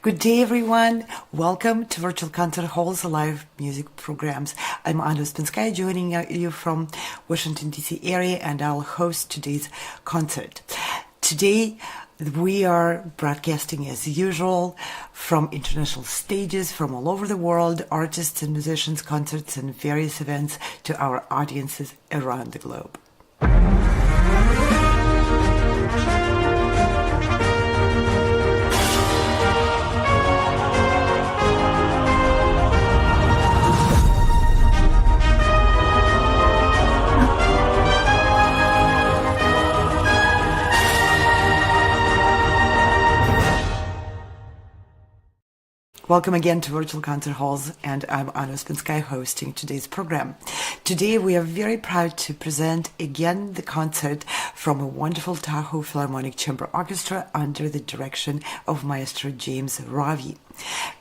Good day, everyone. Welcome to Virtual Concert Hall's live music programs. I'm Anna Spinskaya, joining you from Washington, D.C. area, and I'll host today's concert. Today, we are broadcasting as usual from international stages from all over the world, artists and musicians, concerts, and various events to our audiences around the globe. Welcome again to Virtual Concert Halls, and I'm Anna Spinskaya hosting today's program. Today we are very proud to present again the concert from a wonderful Tahoe Philharmonic Chamber Orchestra under the direction of Maestro James Rawie.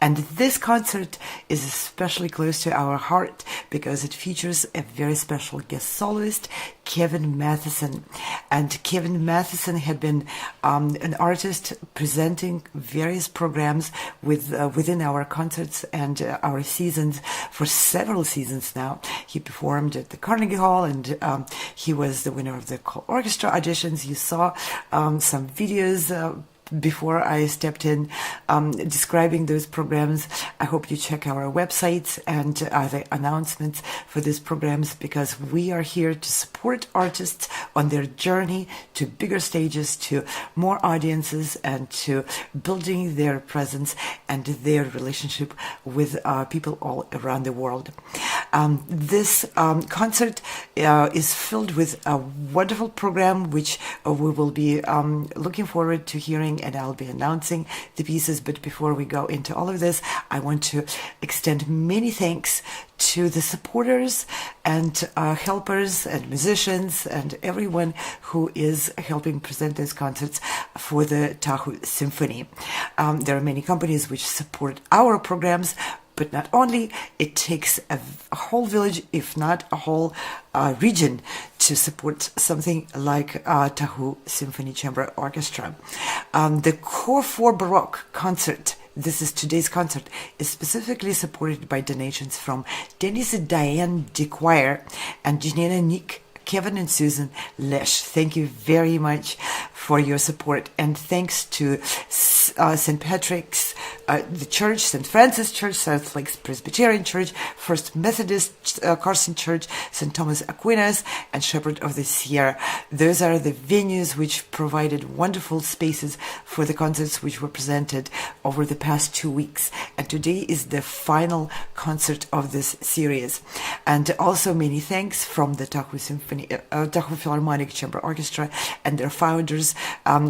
And this concert is especially close to our heart because it features a very special guest soloist, Kevin Matheson. And Kevin Matheson had been an artist presenting various programs within our concerts and our seasons for several seasons now. He performed at the Carnegie Hall, and he was the winner of the orchestra auditions. You saw some videos before I stepped in describing those programs. I hope you check our websites and the announcements for these programs, because we are here to support artists on their journey to bigger stages, to more audiences, and to building their presence and their relationship with people all around the world. This concert is filled with a wonderful program which we will be looking forward to hearing, and I'll be announcing the pieces. But before we go into all of this, I want to extend many thanks to the supporters and helpers and musicians and everyone who is helping present these concerts for the Tahoe Symphony. There are many companies which support our programs, but not only, it takes a whole village, if not a whole region, to support something like Tahoe Symphony Chamber Orchestra. The Go4Baroque concert, this is today's concert, is specifically supported by donations from Dennis and Diane DeQuire and Janina Nick, Kevin and Susan Lesh. Thank you very much for your support, and thanks to St. Patrick's, the Church, St. Francis Church, South Lakes Presbyterian Church, First Methodist Carson Church, St. Thomas Aquinas, and Shepherd of the Sierra. Those are the venues which provided wonderful spaces for the concerts which were presented over the past 2 weeks. And today is the final concert of this series. And also many thanks from the Tahoe Tahoe Philharmonic Chamber Orchestra and their founders,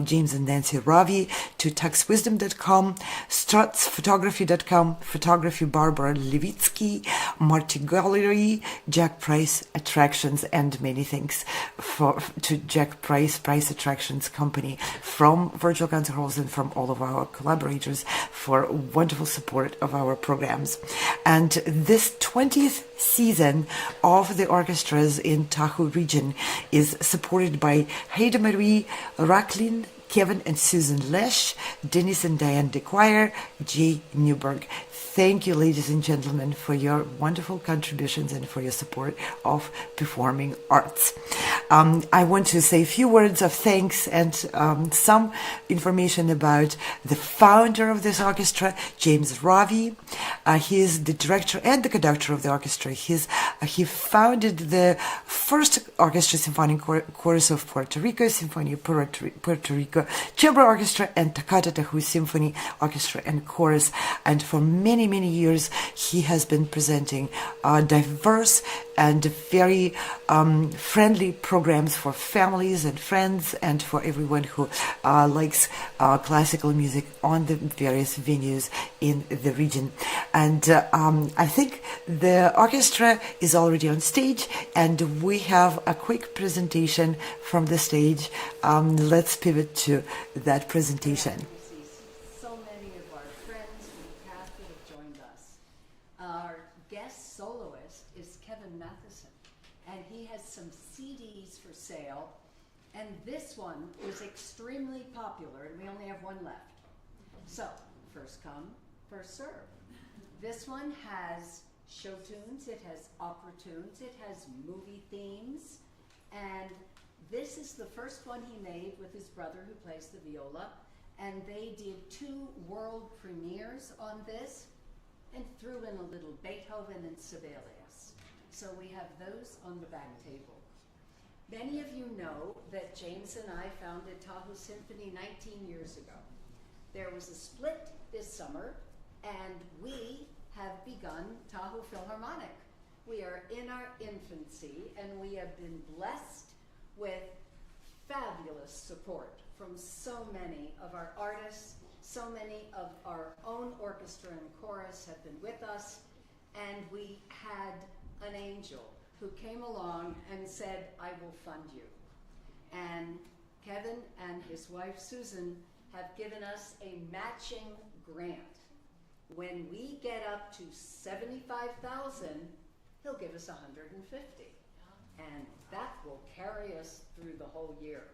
James and Nancy Rawie, to tuxwisdom.com, strutsphotography.com, photography Barbara Levitsky, Marty Gallery, Jack Price Attractions, and many thanks to Jack Price Attractions Company from Virtual Concert Halls and from all of our collaborators for wonderful support of our programs. And this 20th season of the orchestras in Tahoe region is supported by Heide Marie Racklin, Kevin and Susan Lesh, Dennis and Diane DeQuire, Jay Newberg. Thank you, ladies and gentlemen, for your wonderful contributions and for your support of performing arts. I want to say a few words of thanks and some information about the founder of this orchestra, James Rawie. He is the director and the conductor of the orchestra. He founded the first orchestra symphonic chorus of Puerto Rico, Sinfonia Puerto Rico Chamber Orchestra, and Tacata Tahoe Symphony Orchestra and Chorus. And for many years, he has been presenting diverse and very friendly programs for families and friends and for everyone who likes classical music on the various venues in the region. And I think the orchestra is already on stage, and we have a quick presentation from the stage. Let's pivot to that presentation. So many of our friends from the past that have joined us. Our guest soloist is Kevin Matheson, and he has some CDs for sale, and this one was extremely popular, and we only have one left. So first come, first serve. This one has show tunes, it has opera tunes, it has movie themes, and this is the first one he made with his brother who plays the viola, and they did 2 world premieres on this and threw in a little Beethoven and Sibelius. So we have those on the back table. Many of you know that James and I founded Tahoe Symphony 19 years ago. There was a split this summer, and we have begun Tahoe Philharmonic. We are in our infancy, and we have been blessed with fabulous support from so many of our artists. So many of our own orchestra and chorus have been with us, and we had an angel who came along and said, I will fund you. And Kevin and his wife Susan have given us a matching grant. When we get up to 75,000, he'll give us 150. And that will carry us through the whole year.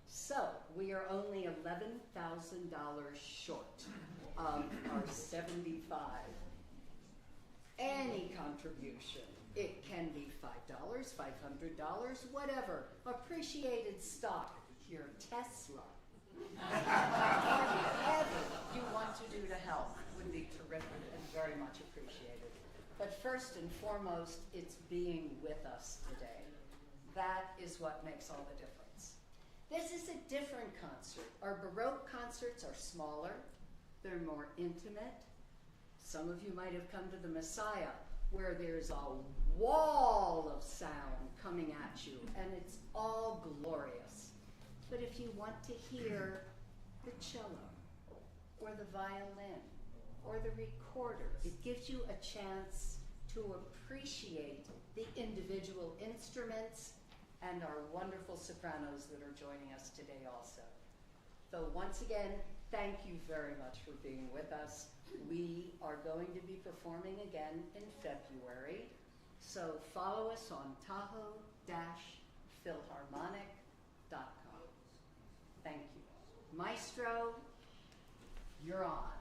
So we are only $11,000 short of our 75. Any contribution, it can be $5, $500, whatever. Appreciated stock, your Tesla. Whatever you want to do to help would be terrific and very much appreciated. But first and foremost, it's being with us today. That is what makes all the difference. This is a different concert. Our Baroque concerts are smaller, they're more intimate. Some of you might have come to the Messiah, where there's a wall of sound coming at you, and it's all glorious. But if you want to hear the cello, or the violin, or the recorder, it gives you a chance to appreciate the individual instruments and our wonderful sopranos that are joining us today also. So once again, thank you very much for being with us. We are going to be performing again in February, so follow us on Tahoe-Philharmonic.com. Thank you. Maestro, you're on.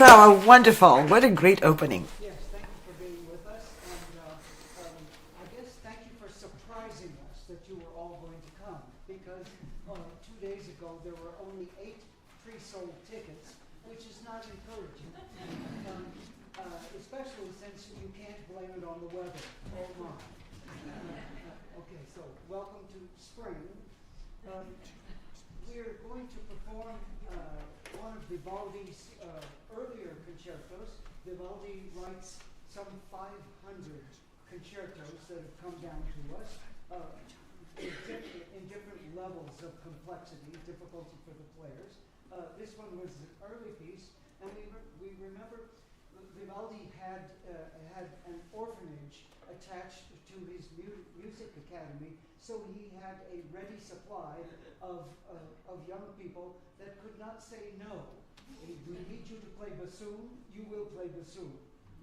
Flower, wonderful. What a great opening. Yes, thank you for being with us, and I guess thank you for surprising us that you were all going to come, because 2 days ago there were only 8 pre-sold tickets, which is not encouraging, especially since you can't blame it on the weather. Oh my. Okay, so welcome to spring. we're going to perform one of Vivaldi's earlier concertos. Vivaldi writes some 500 concertos that have come down to us in different levels of complexity, difficulty for the players. This one was an early piece, and we remember Vivaldi had an orphanage attached to his music academy, so he had a ready supply of young people that could not say no. We need you to play bassoon, you will play bassoon.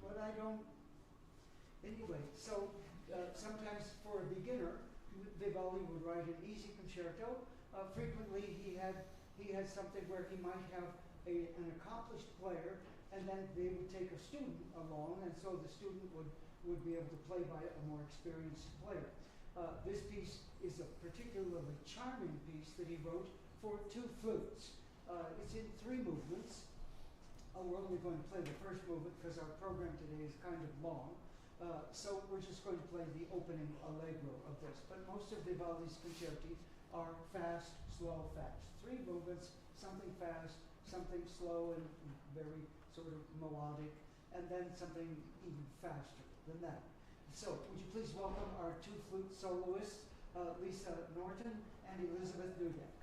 But I don't. Anyway, so sometimes for a beginner, Vivaldi would write an easy concerto. Frequently he had something where he might have an accomplished player, and then they would take a student along, and so the student would be able to play by a more experienced player. This piece is a particularly charming piece that he wrote for 2 flutes. It's in 3 movements. We're only going to play the first movement because our program today is kind of long. So we're just going to play the opening allegro of this. But most of Vivaldi's concerti are fast, slow, fast. 3 movements, something fast, something slow and very sort of melodic, and then something even faster than that. So would you please welcome our 2 flute soloists, Lisa Norton and Elizabeth Neudeck.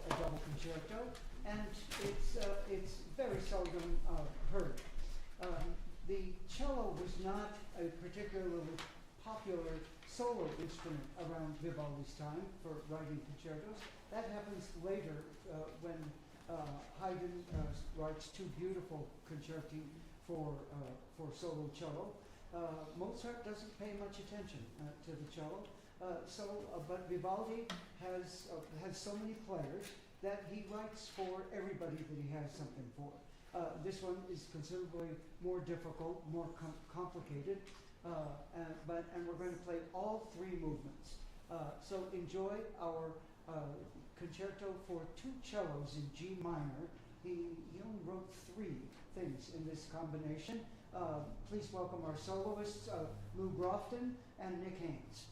a double concerto, and it's very seldom heard. The cello was not a particularly popular solo instrument around Vivaldi's time for writing concertos. That happens later when Haydn writes two beautiful concerti for solo cello. Mozart doesn't pay much attention to the cello, but Vivaldi has so many players that he writes for everybody that he has something for. This one is considerably more difficult, more complicated, and we're going to play all three movements. So enjoy our concerto for two cellos in G minor. He only wrote three things in this combination. Please welcome our soloists, Lou Groffman and Nick Haines.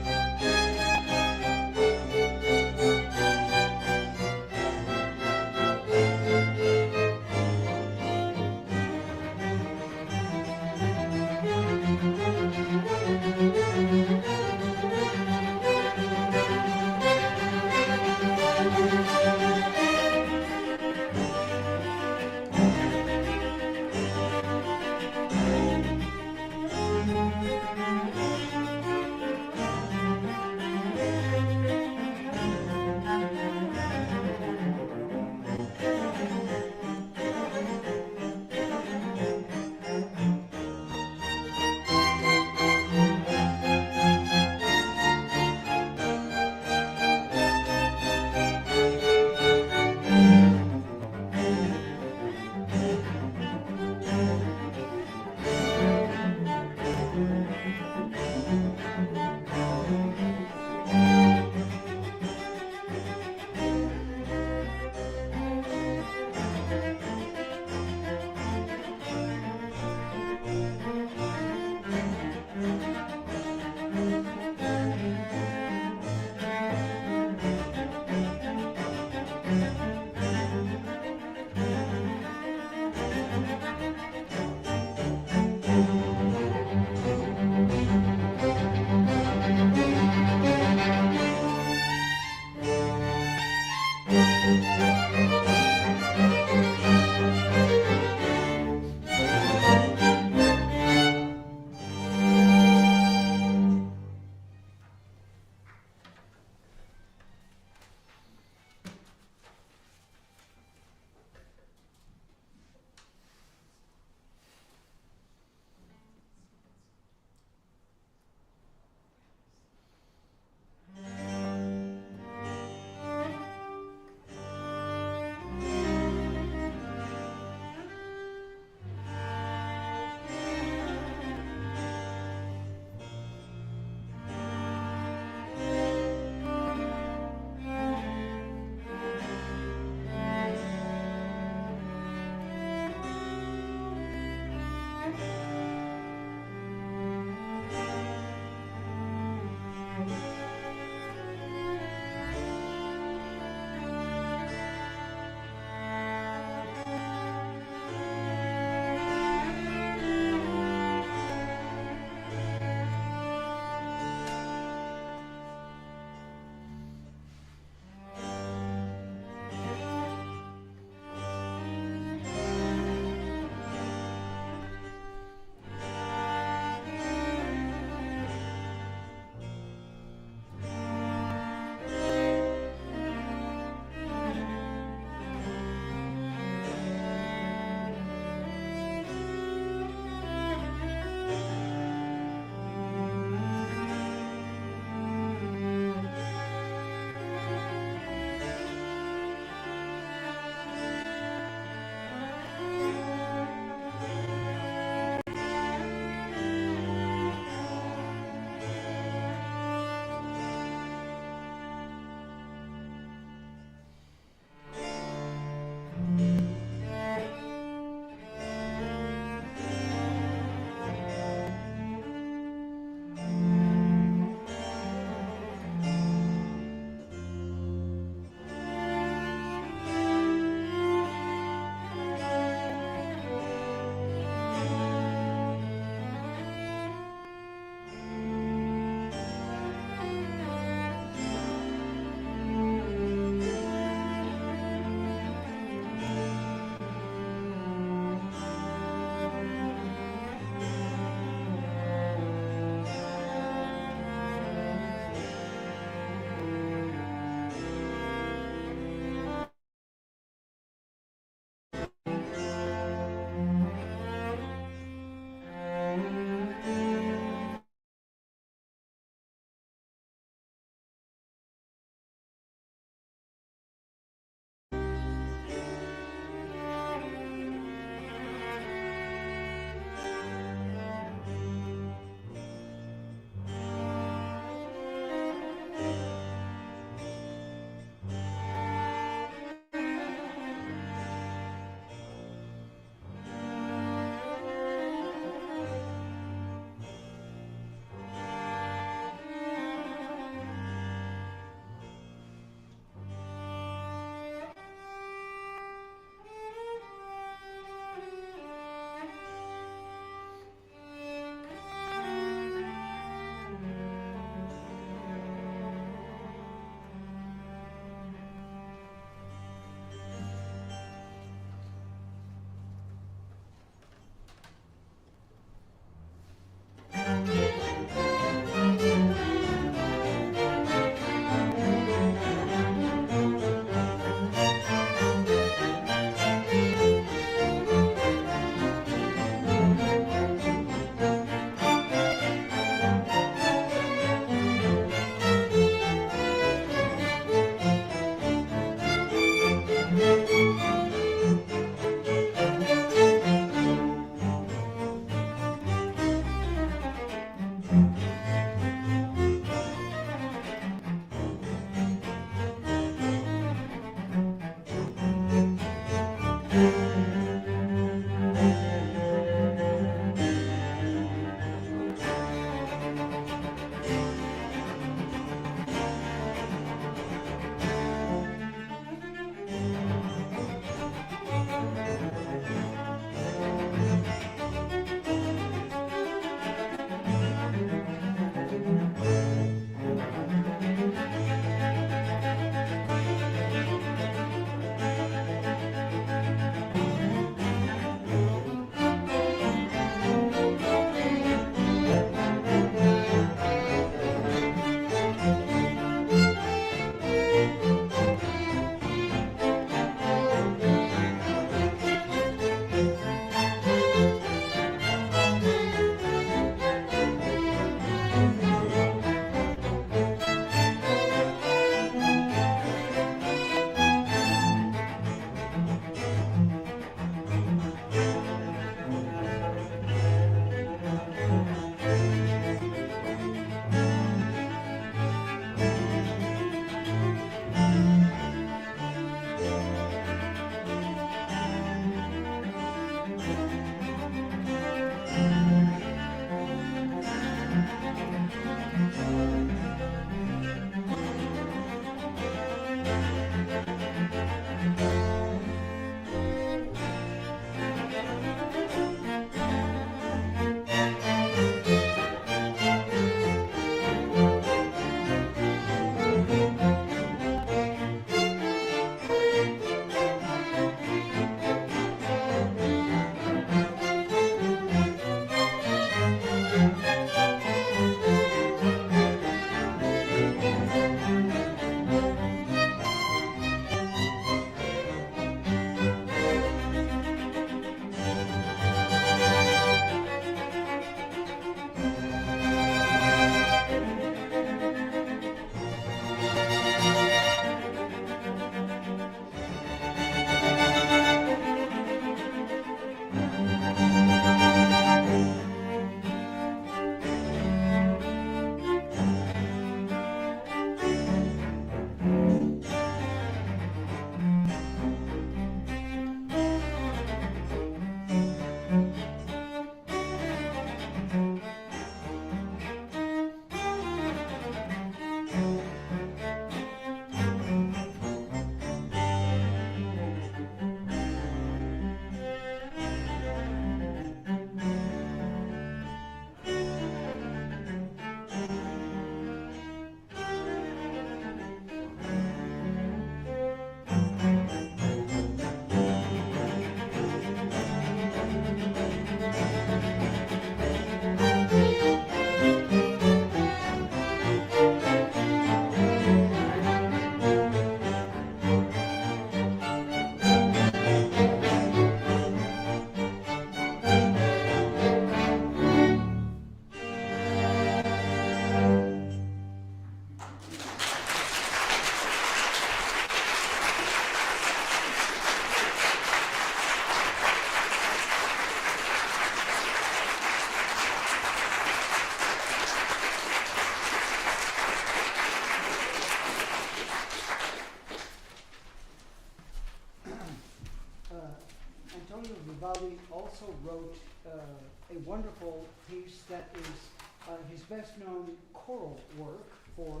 a wonderful piece that is his best-known choral work for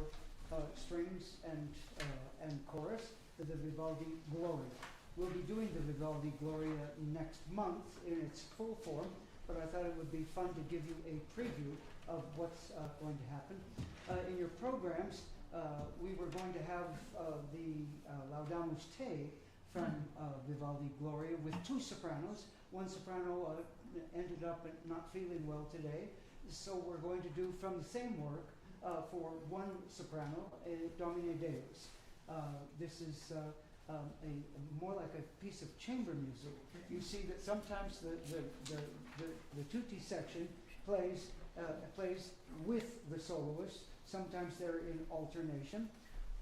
strings and chorus, the Vivaldi Gloria. We'll be doing the Vivaldi Gloria next month in its full form, but I thought it would be fun to give you a preview of what's going to happen. In your programs, we were going to have the Laudamus Te from Vivaldi Gloria with two sopranos. One soprano ended up not feeling well today, so we're going to do from the same work for one soprano, Domine Deus. This is more like a piece of chamber music. You see that sometimes the tutti section plays with the soloist. Sometimes they're in alternation.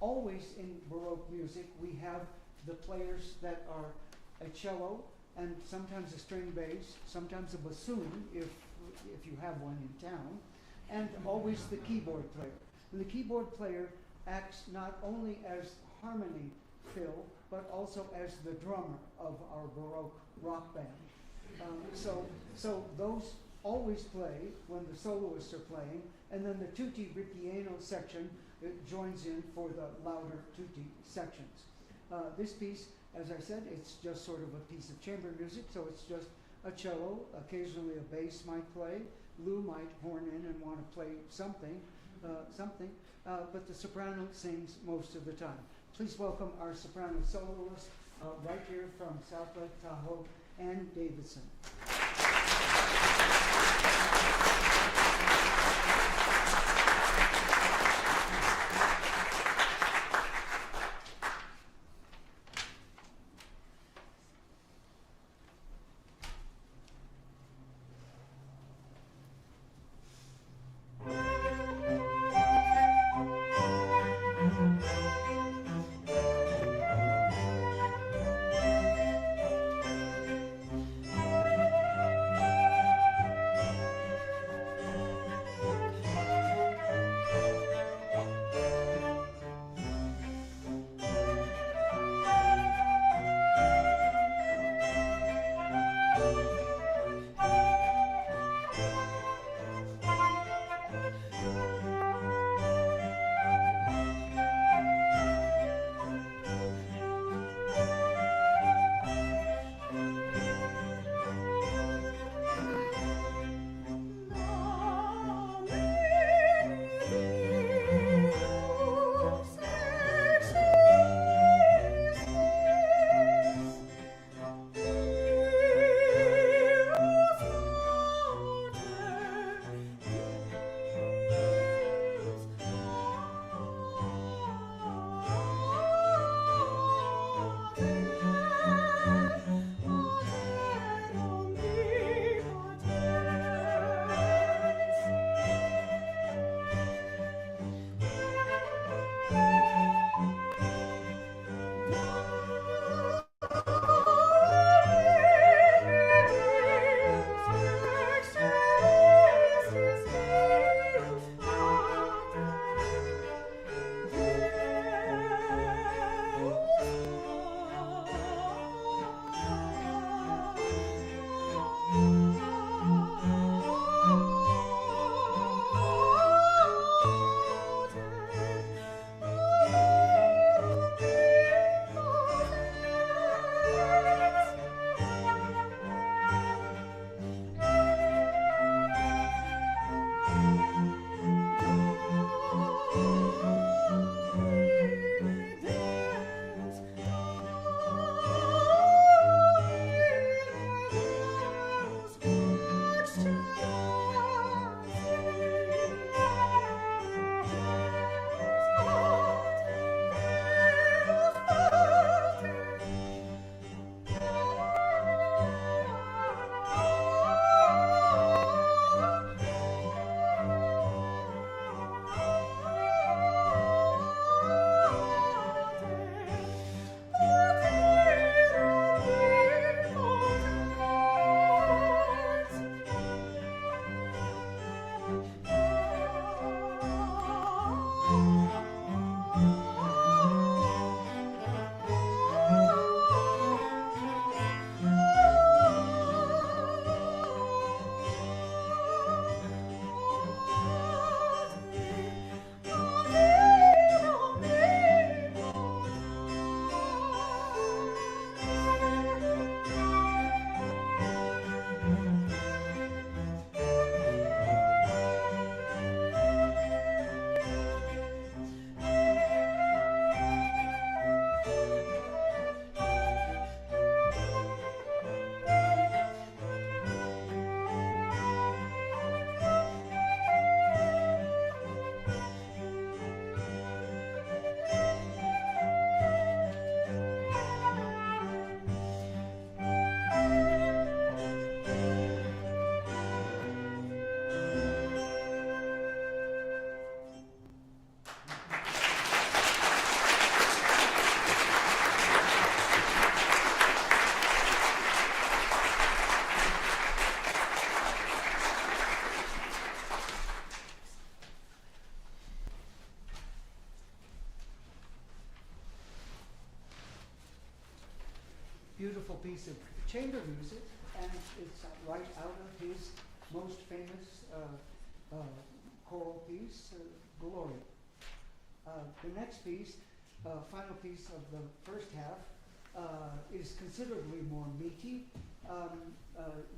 Always in Baroque music, we have the players that are a cello and sometimes a string bass, sometimes a bassoon if you have one in town, and always the keyboard player. And the keyboard player acts not only as harmony fill, but also as the drummer of our Baroque rock band. So those always play when the soloists are playing, and then the tutti ripieno section joins in for the louder tutti sections. This piece, as I said, it's just sort of a piece of chamber music, so it's just a cello. Occasionally a bass might play. Lou might horn in and want to play something, but the soprano sings most of the time. Please welcome our soprano soloist right here from South Lake Tahoe, Ann Davidson. wonderful piece of chamber music, and it's right out of his most famous choral piece, Gloria. The next piece, final piece of the first half, is considerably more meaty.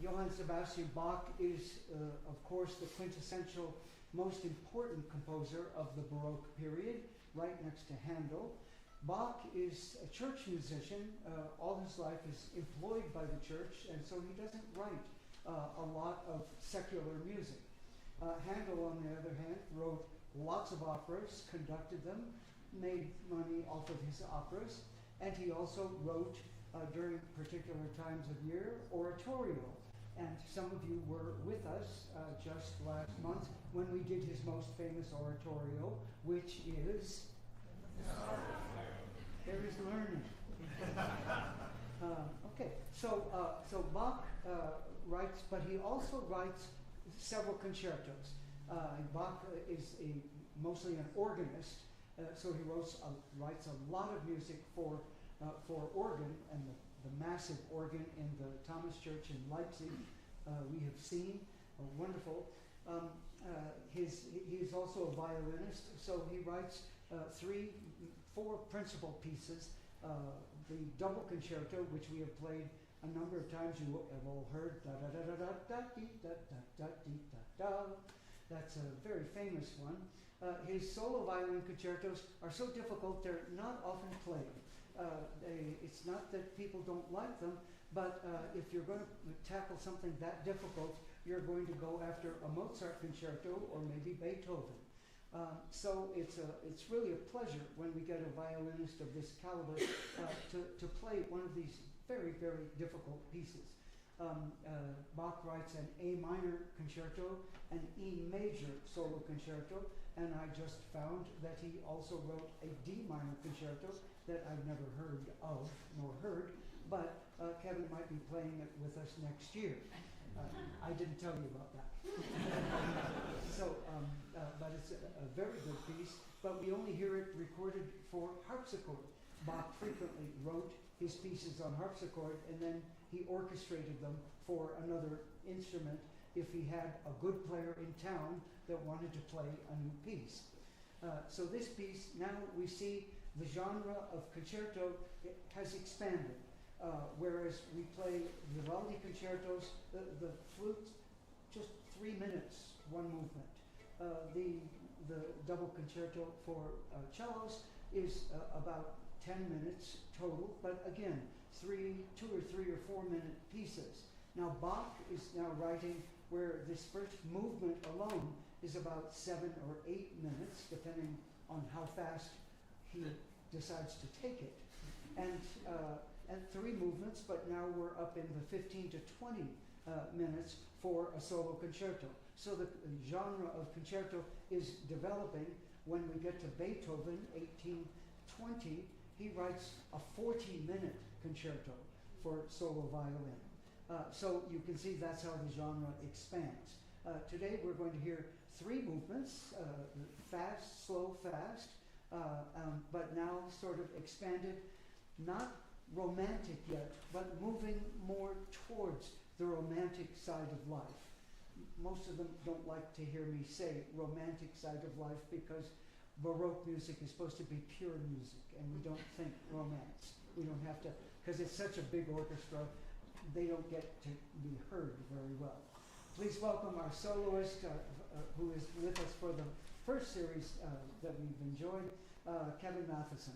Johann Sebastian Bach is, of course, the quintessential, most important composer of the Baroque period, right next to Handel. Bach is a church musician. All his life is employed by the church, and so he doesn't write a lot of secular music. Handel, on the other hand, wrote lots of operas, conducted them, made money off of his operas, and he also wrote, during particular times of year, oratorio. And some of you were with us just last month when we did his most famous oratorio, which is... There is learning. Okay, so Bach writes, but he also writes several concertos. Bach is mostly an organist, so he writes a lot of music for organ, and the massive organ in the Thomas Church in Leipzig we have seen, wonderful. He is also a violinist, so he writes 4 principal pieces. The double concerto, which we have played a number of times, you have all heard da da da da da da dee da da da dee da da. That's a very famous one. His solo violin concertos are so difficult they're not often played. It's not that people don't like them, but if you're going to tackle something that difficult, you're going to go after a Mozart concerto or maybe Beethoven. So it's really a pleasure when we get a violinist of this caliber to play one of these very, very difficult pieces. Bach writes an A minor concerto, an E major solo concerto, and I just found that he also wrote a D minor concerto that I've never heard of nor heard, but Kevin might be playing it with us next year. I didn't tell you about that. But it's a very good piece, but we only hear it recorded for harpsichord. Bach frequently wrote his pieces on harpsichord, and then he orchestrated them for another instrument if he had a good player in town that wanted to play a new piece. So this piece, now we see the genre of concerto has expanded. Whereas we play Vivaldi concertos, the flute, just 3 minutes, one movement. The double concerto for cellos is about 10 minutes total, but again, 2 or 3 or 4 minute pieces. Now Bach is now writing where this first movement alone is about 7 or 8 minutes, depending on how fast he decides to take it. And 3 movements, but now we're up in the 15 to 20 minutes for a solo concerto. So the genre of concerto is developing. When we get to Beethoven, 1820, he writes a 40-minute concerto for solo violin. So you can see that's how the genre expands. Today we're going to hear 3 movements, fast, slow, fast, but now sort of expanded, not romantic yet, but moving more towards the romantic side of life. Most of them don't like to hear me say romantic side of life because Baroque music is supposed to be pure music, and we don't think romance. We don't have to, because it's such a big orchestra, they don't get to be heard very well. Please welcome our soloist who is with us for the first series that we've enjoyed, Kevin Matheson.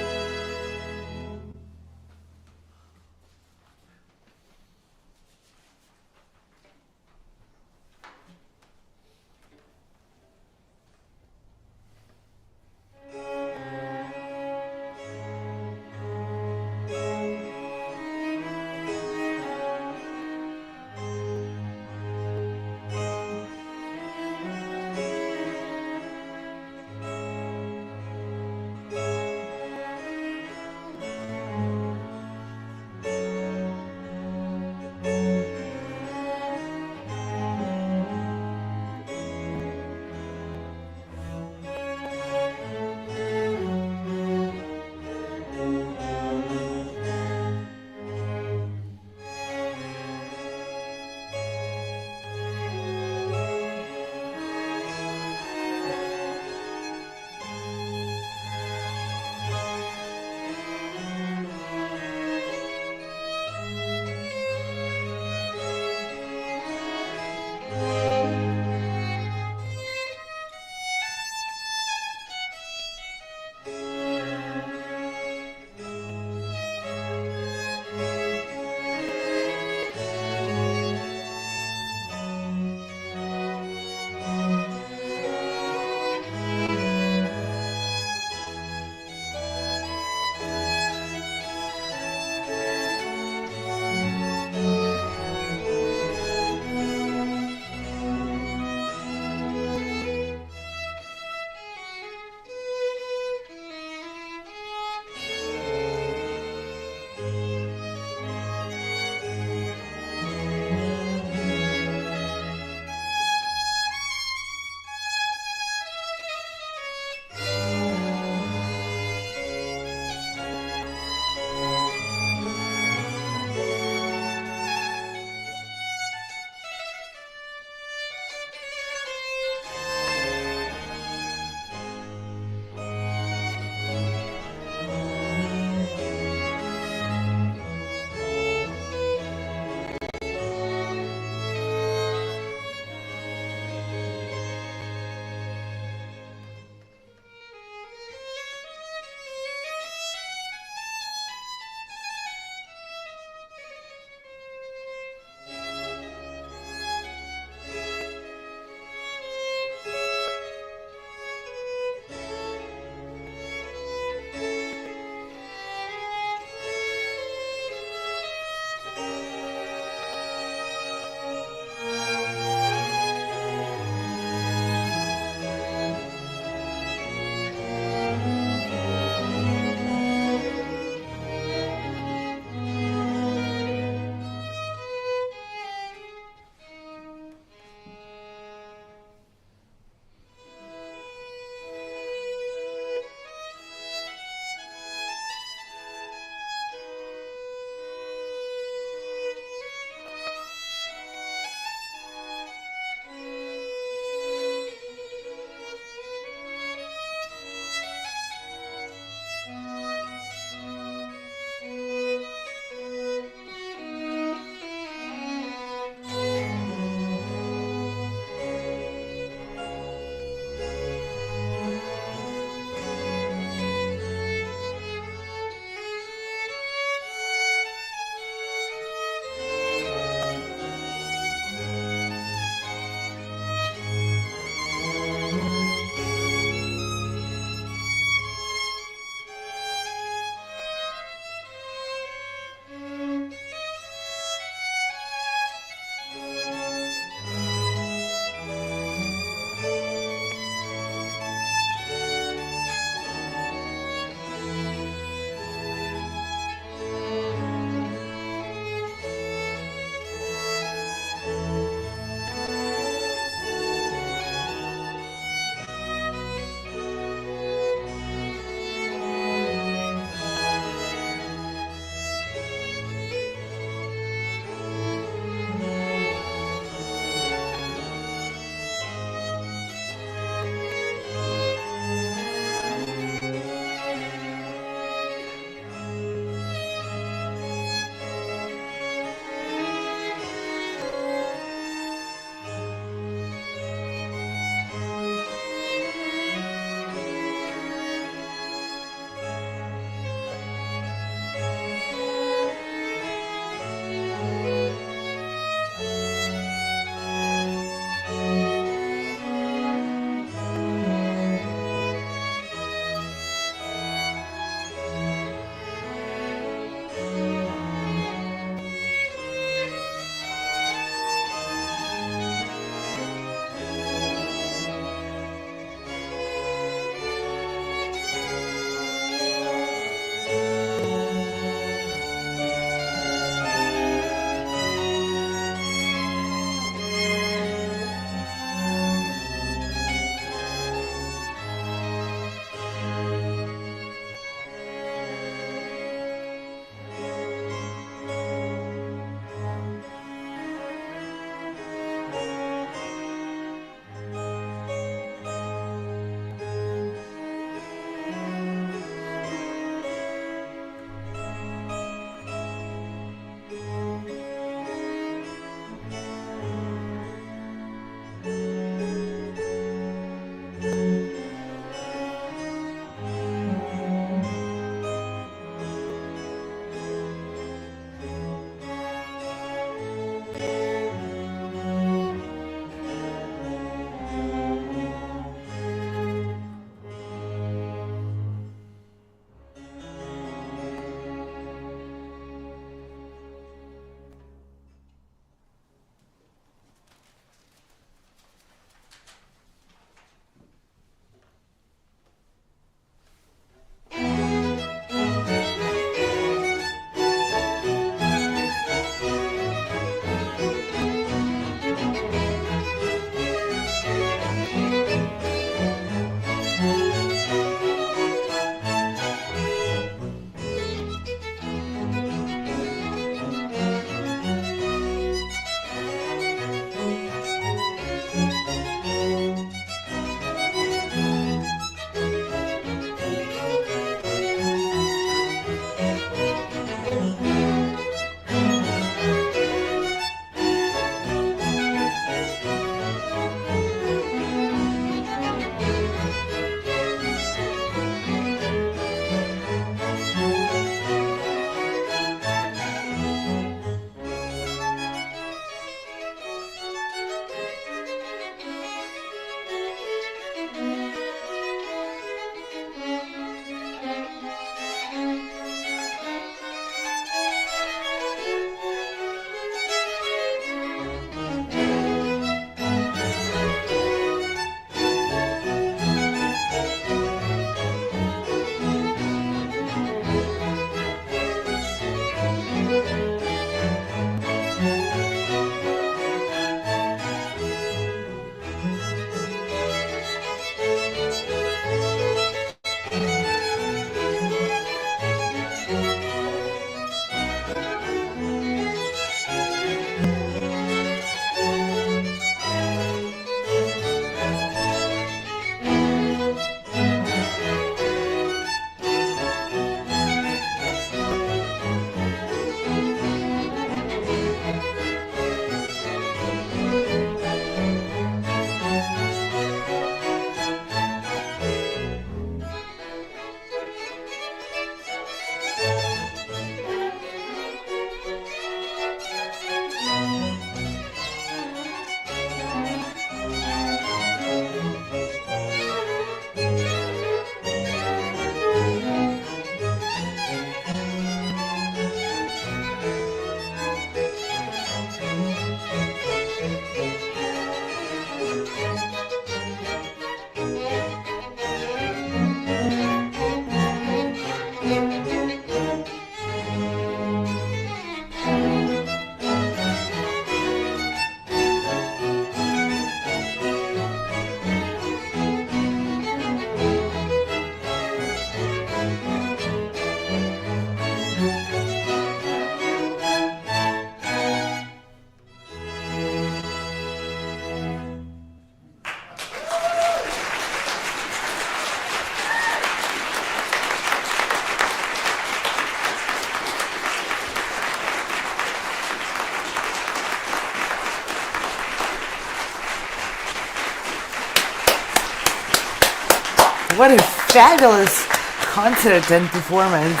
What a fabulous concert and performance.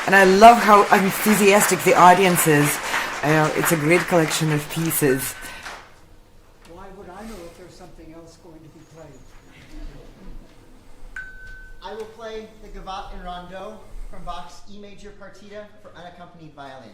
And I love how enthusiastic the audience is. It's a great collection of pieces. Why would I know if there's something else going to be played? I will play the Gavotte and Rondeau from Bach's E major partita for unaccompanied violin.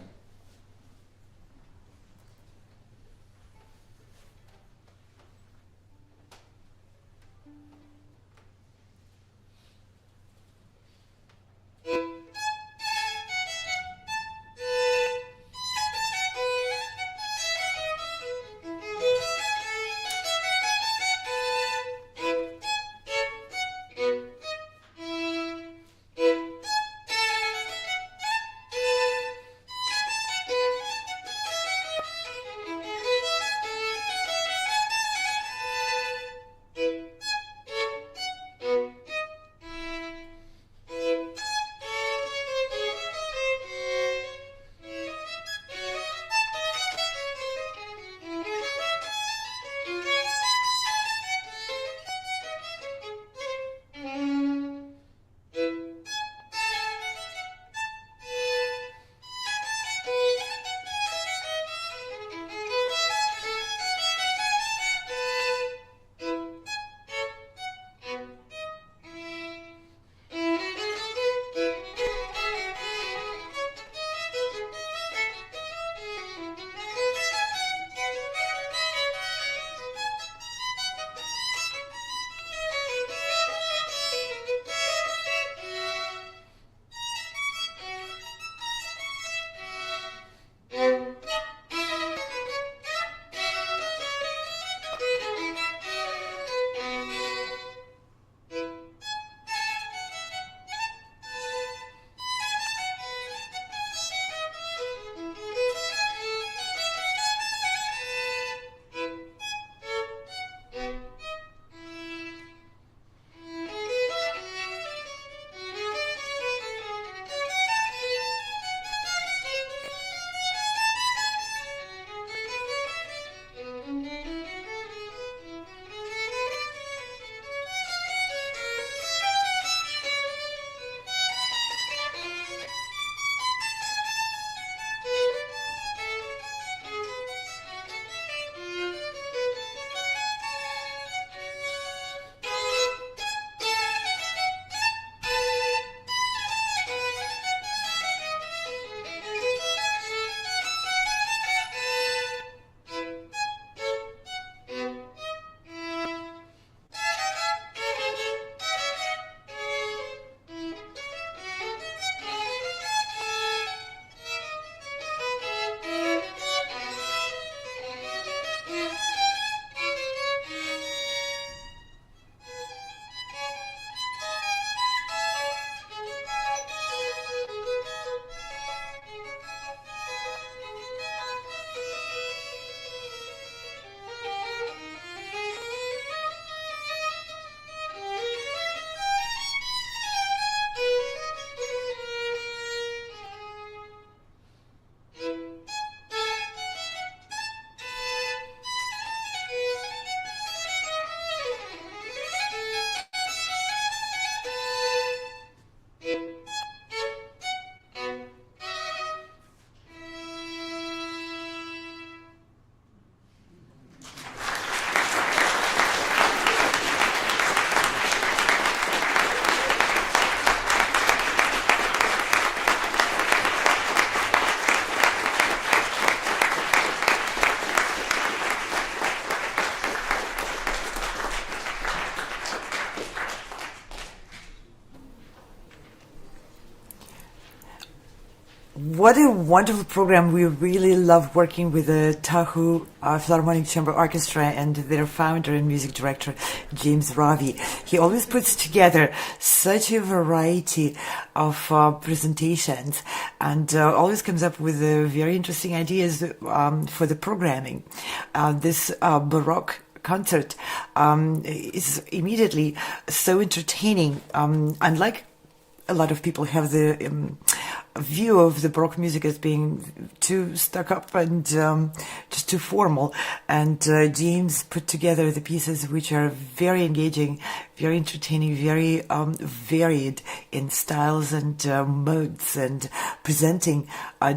What a wonderful program. We really love working with the Tahoe Philharmonic Chamber Orchestra and their founder and music director, James Rawie. He always puts together such a variety of presentations and always comes up with very interesting ideas for the programming. This Baroque concert is immediately so entertaining. Unlike a lot of people have the view of the Baroque music as being too stuck up and just too formal. And James put together the pieces which are very engaging, very entertaining, very varied in styles and modes, and presenting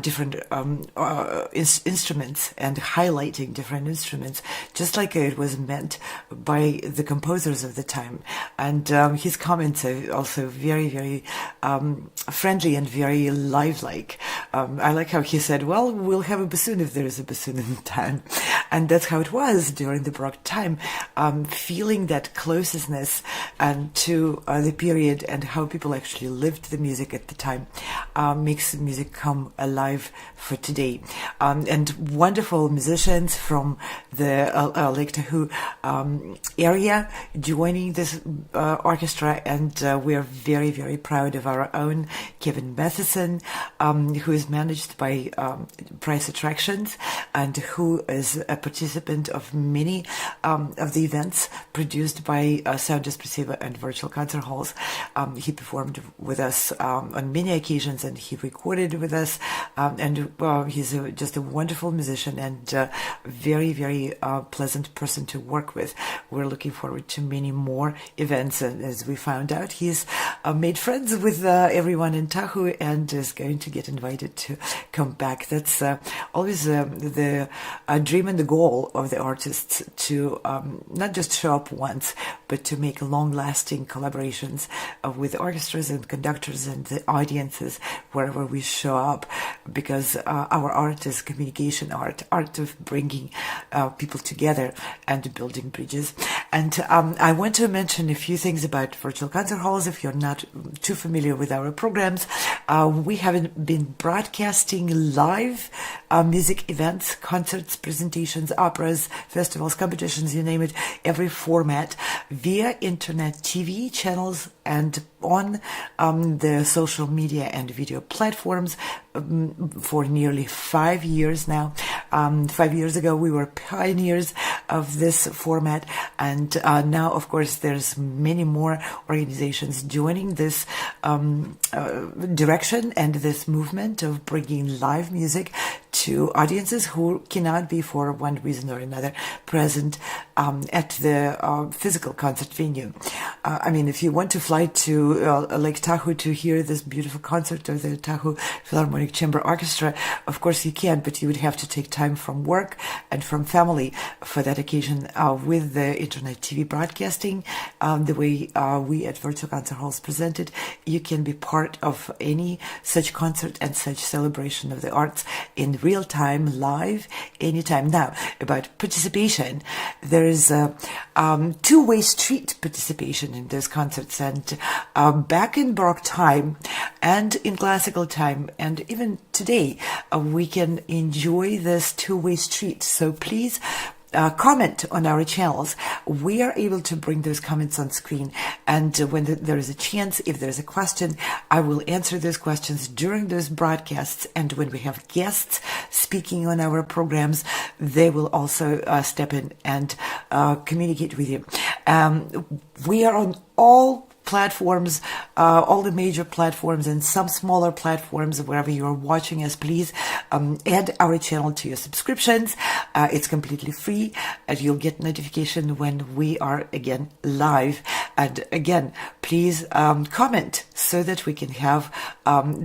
different instruments and highlighting different instruments, just like it was meant by the composers of the time. And his comments are also very, very friendly and very lifelike. I like how he said, well, we'll have a bassoon if there is a bassoon in town. And that's how it was during the Baroque time, feeling that closeness to the period and how people actually lived the music at the time makes music come alive for today. And wonderful musicians from the Lake Tahoe area joining this orchestra, and we are very, very proud of our own Kevin Matheson, who is managed by Price Attractions and who is a participant of many of the events produced by Sound Espressiva and Virtual Concert Halls. He performed with us on many occasions, and he recorded with us, and he's just a wonderful musician and very, very pleasant person to work with. We're looking forward to many more events, and as we found out, he's made friends with everyone in Tahoe and is going to get invited to come back. That's always the dream and the goal of the artists, to not just show up once, but to make long-lasting collaborations with orchestras and conductors and the audiences wherever we show up, because our art is communication art of bringing people together and building bridges. And I want to mention a few things about Virtual Concert Halls. If you're not too familiar with our programs, we haven't been broadcasting live music events, concerts, presentations, operas, festivals, competitions, you name it, every format, via internet TV channels and on the social media and video platforms for nearly 5 years now. 5 years ago, we were pioneers of this format, and now, of course, there's many more organizations joining this direction and this movement of bringing live music to audiences who cannot be, for one reason or another, present at the physical concert venue. I mean, if you want to fly to Lake Tahoe to hear this beautiful concert of the Tahoe Philharmonic Chamber Orchestra, of course you can, but you would have to take time from work and from family for that occasion. With the internet TV broadcasting, the way we at Virtual Concert Halls present it, you can be part of any such concert and such celebration of the arts in real time, live, anytime. Now, about participation, there is a two-way street participation in those concerts, and back in Baroque time and in classical time and even today, we can enjoy this two-way street. So please comment on our channels. We are able to bring those comments on screen, and when there is a chance, if there's a question, I will answer those questions during those broadcasts, and when we have guests speaking on our programs, they will also step in and communicate with you. We are on all platforms, all the major platforms and some smaller platforms. Wherever you are watching us, please add our channel to your subscriptions. It's completely free, and you'll get notification when we are again live. And again, please comment so that we can have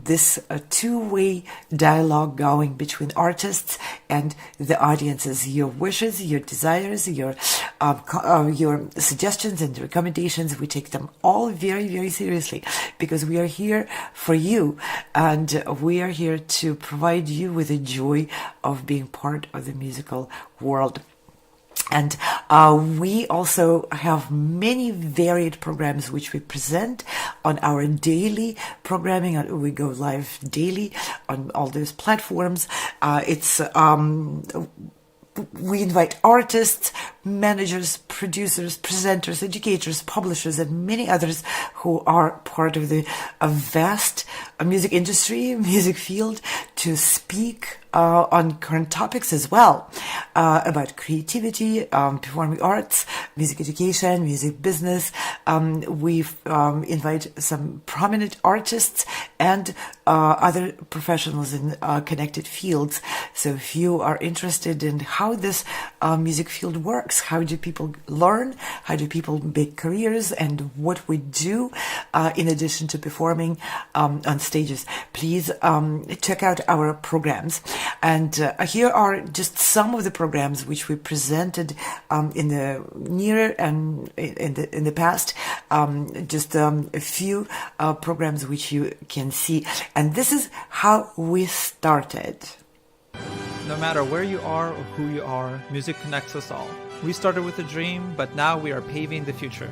this two-way dialogue going between artists and the audiences. Your wishes, your desires, your suggestions and recommendations, we take them all very, very seriously, because we are here for you, and we are here to provide you with the joy of being part of the musical world. And we also have many varied programs which we present on our daily programming. We go live daily on all those platforms. We invite artists, managers, producers, presenters, educators, publishers, and many others who are part of the vast music industry, music field, to speak on current topics as well, about creativity, performing arts, music education, music business. We've invite some prominent artists and other professionals in connected fields. So if you are interested in how this music field works, how do people learn, how do people make careers, and what we do in addition to performing on stages, please check out our programs. And here are just some of the programs which we presented in the near and in the past. Just a few programs which you can see. And this is how we started. No matter where you are or who you are, music connects us all. We started with a dream, but now we are paving the future.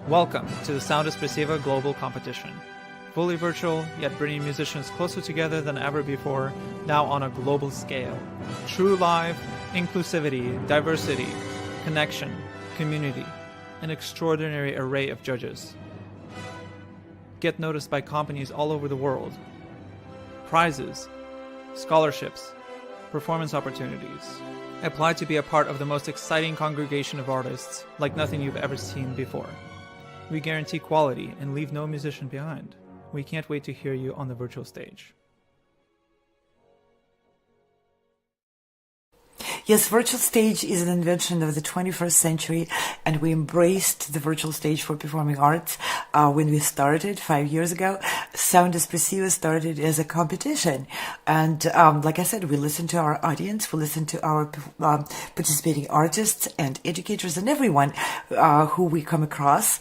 Welcome to the Sound Expressiva Global Competition. Fully virtual, yet bringing musicians closer together than ever before, now on a global scale. True live, inclusivity, diversity, connection, community, an extraordinary array of judges. Get noticed by companies all over the world. Prizes, scholarships, performance opportunities. Apply to be a part of the most exciting congregation of artists like nothing you've ever seen before. We guarantee quality and leave no musician behind. We can't wait to hear you on the virtual stage. Yes, virtual stage is an invention of the 21st century, and we embraced the virtual stage for performing arts when we started 5 years ago. Sound Expressiva started as a competition, and like I said, we listen to our audience, we listen to our participating artists and educators and everyone who we come across.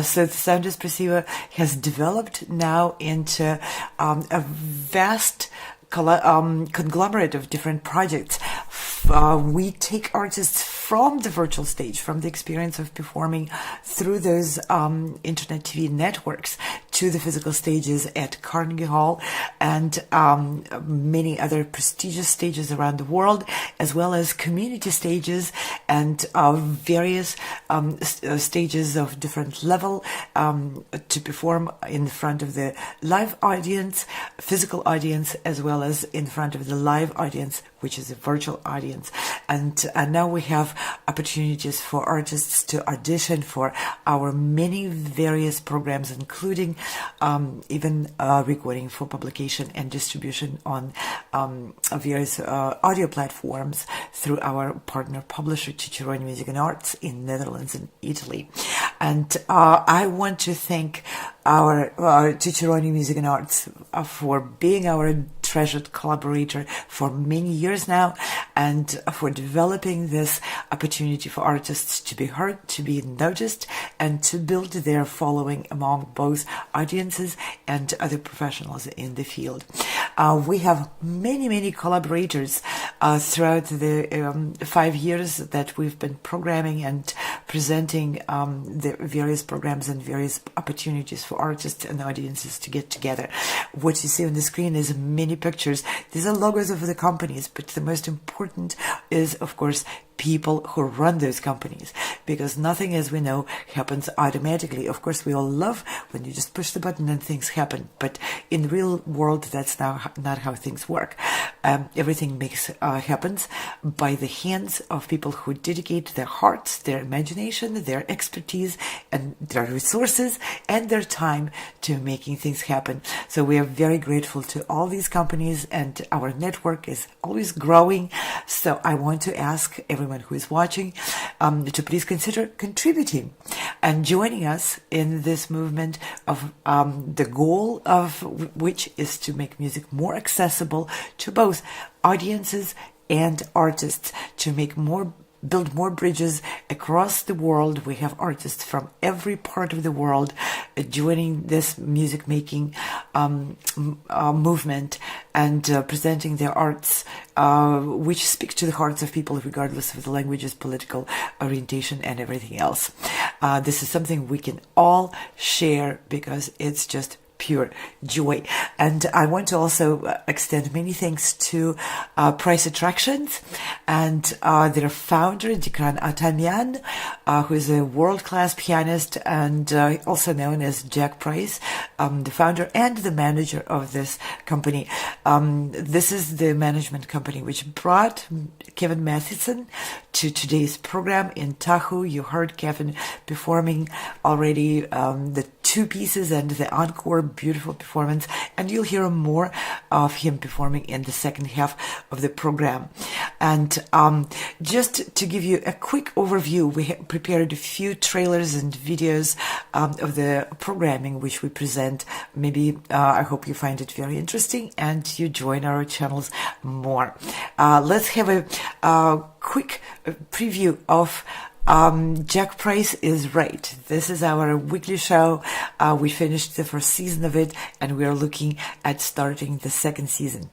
So the Sound Expressiva has developed now into a vast conglomerate of different projects. We take artists from the virtual stage, from the experience of performing through those internet TV networks, to the physical stages at Carnegie Hall and many other prestigious stages around the world, as well as community stages and various stages of different level to perform in front of the live audience, physical audience, as well as in front of the live audience, which is a virtual audience. And now we have opportunities for artists to audition for our many various programs, including even recording for publication and distribution on various audio platforms through our partner publisher Cicerone Music and Arts in Netherlands and Italy. And I want to thank our Cicerone Music and Arts for being our treasured collaborator for many years now, and for developing this opportunity for artists to be heard, to be noticed, and to build their following among both audiences and other professionals in the field. We have many collaborators throughout the 5 years that we've been programming and presenting the various programs and various opportunities for artists and audiences to get together. What you see on the screen is many pictures. These are logos of the companies, but the most important is, of course, people who run those companies, because nothing, as we know, happens automatically. Of course, we all love when you just push the button and things happen, but in the real world, that's not how things work. Everything happens by the hands of people who dedicate their hearts, their imagination, their expertise, and their resources and their time to making things happen. So we are very grateful to all these companies, and our network is always growing. So I want to ask everyone who is watching to please consider contributing and joining us in this movement of the goal of which is to make music more accessible to both audiences and artists, to build more bridges across the world. We have artists from every part of the world joining this music making movement and presenting their arts, which speak to the hearts of people regardless of the languages, political orientation, and everything else. This is something we can all share because it's just pure joy. And I want to also extend many thanks to Price Attractions and their founder, Dikran Atamian, who is a world-class pianist and also known as Jack Price, the founder and the manager of this company. This is the management company which brought Kevin Matheson to today's program in Tahoe. You heard Kevin performing already the two pieces and the encore, beautiful performance, and you'll hear more of him performing in the second half of the program. And just to give you a quick overview, we have prepared a few trailers and videos of the programming which we present. Maybe I hope you find it very interesting and you join our channels more. Let's have a quick preview of Jack Price is Right. This is our weekly show. We finished the first season of it and we are looking at starting the second season.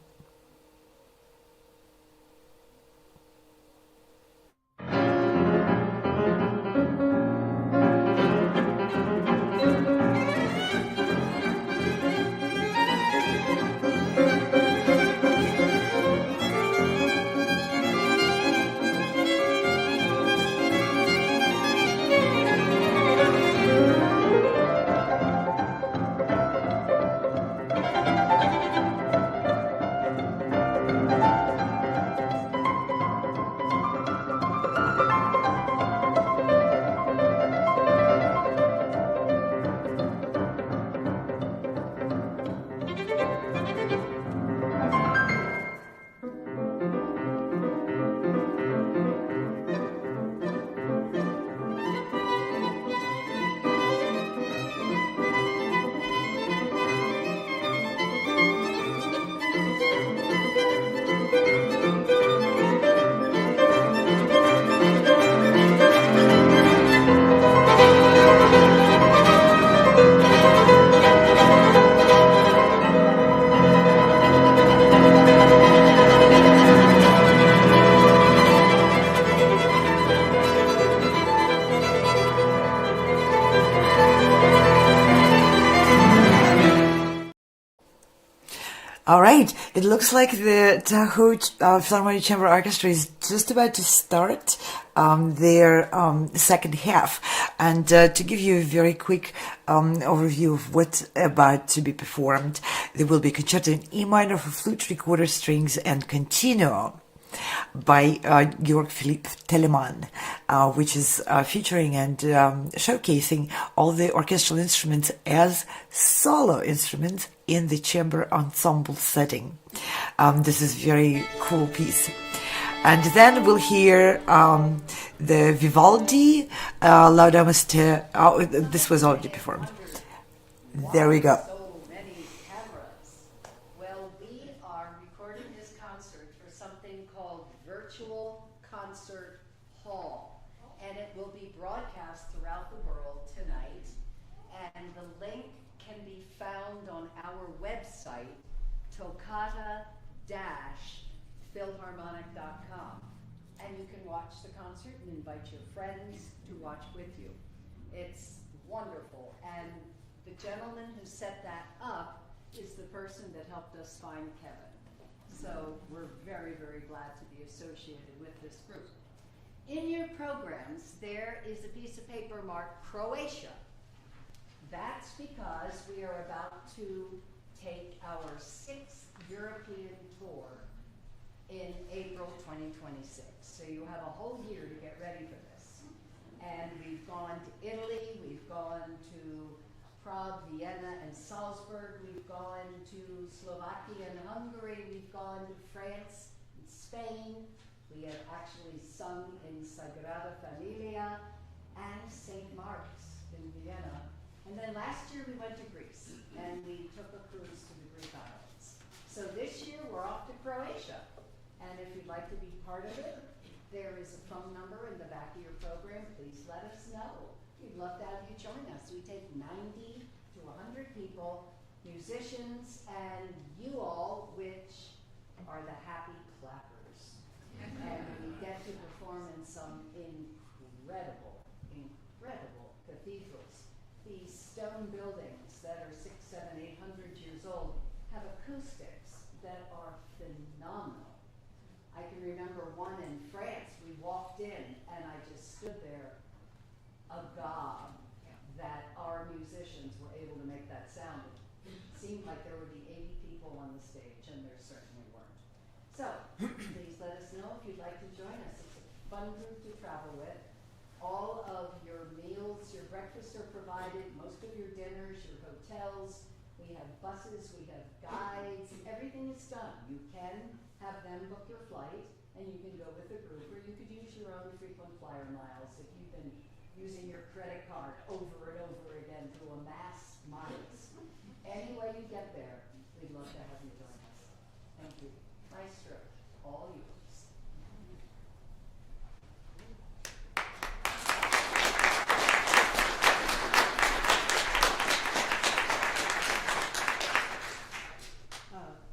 All right, it looks like the Tahoe Philharmonic Chamber Orchestra is just about to start their second half. And to give you a very quick overview of what's about to be performed, there will be Concerto in E minor for flute, recorder, strings, and Continuo by Georg Philipp Telemann, which is featuring and showcasing all the orchestral instruments as solo instruments in the chamber ensemble setting. This is a very cool piece. And then we'll hear the Vivaldi, Laudamus Te. Oh, this was already performed. There we go. So many cameras. Well, we are recording this concert for something called Virtual Concert Hall, and it will be broadcast throughout the world tonight. And the link can be found on our website, toccata-philharmonic.com. And you can watch the concert and invite your friends to watch with you. It's wonderful. And the gentleman who set that up is the person that helped us find Kevin. So we're very, very glad to be associated with this group. In your programs, there is a piece of paper marked Croatia. That's because we are about to take our 6th European tour in April 2026. So you have a whole year to get ready for this. And we've gone to Italy, we've gone to Prague, Vienna, and Salzburg. We've gone to Slovakia and Hungary. We've gone to France and Spain. We have actually sung in Sagrada Familia and St. Mark's in Vienna. And then last year we went to Greece and we took a cruise to the Greek islands. So this year we're off to Croatia. And if you'd like to be part of it, there is a phone number in the back of your program. Please let us know. We'd love to have you join us. We take 90 to 100 people, musicians, and you all, which are the happy clappers. And we get to perform in some incredible, incredible cathedrals. These stone buildings that are 600, 700, 800 years old have acoustics that are phenomenal. I can remember one in France. We walked in and I just stood there agog that our musicians were able to make that sound. It seemed like there would be 80 people on the stage, and there certainly weren't. So please let us know if you'd like to join us. It's a fun group to travel with. All of your meals, your breakfasts are provided, most of your dinners, your hotels. We have buses, we have guides, everything is done. You can have them book your flight, and you can go with a group, or you could use your own frequent flyer miles if you've been using your credit card over and over again to amass miles. Any way you get there, we'd love to have you join us. Thank you. Maestro, all yours.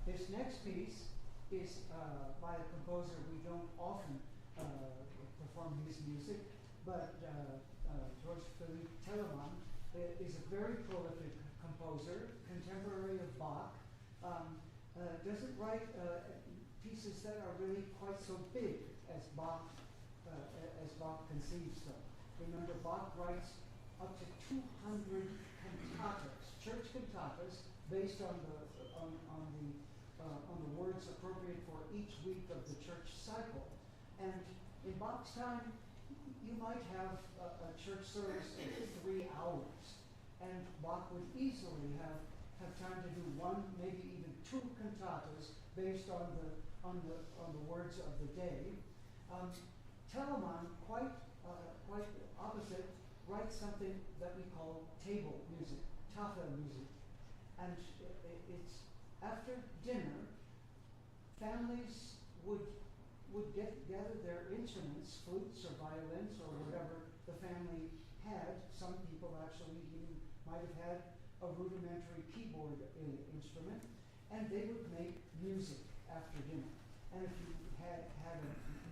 This next piece is by a composer we don't often perform his music, but Georg Philipp Telemann is a very prolific composer, contemporary of Bach. Doesn't write pieces that are really quite so big as Bach conceives them. Remember, Bach writes up to 200 cantatas, church cantatas, based on the words appropriate for each week of the church cycle. And in Bach's time, you might have a church service of 3 hours, and Bach would easily have time to do 1, maybe even 2 cantatas based on the words of the day. Telemann, quite opposite, writes something that we call table music, Tahoe music, and it's after dinner. Families would gather their instruments, flutes or violins or whatever the family had. Some people actually even might have had a rudimentary keyboard instrument, and they would make music after dinner. And if you had a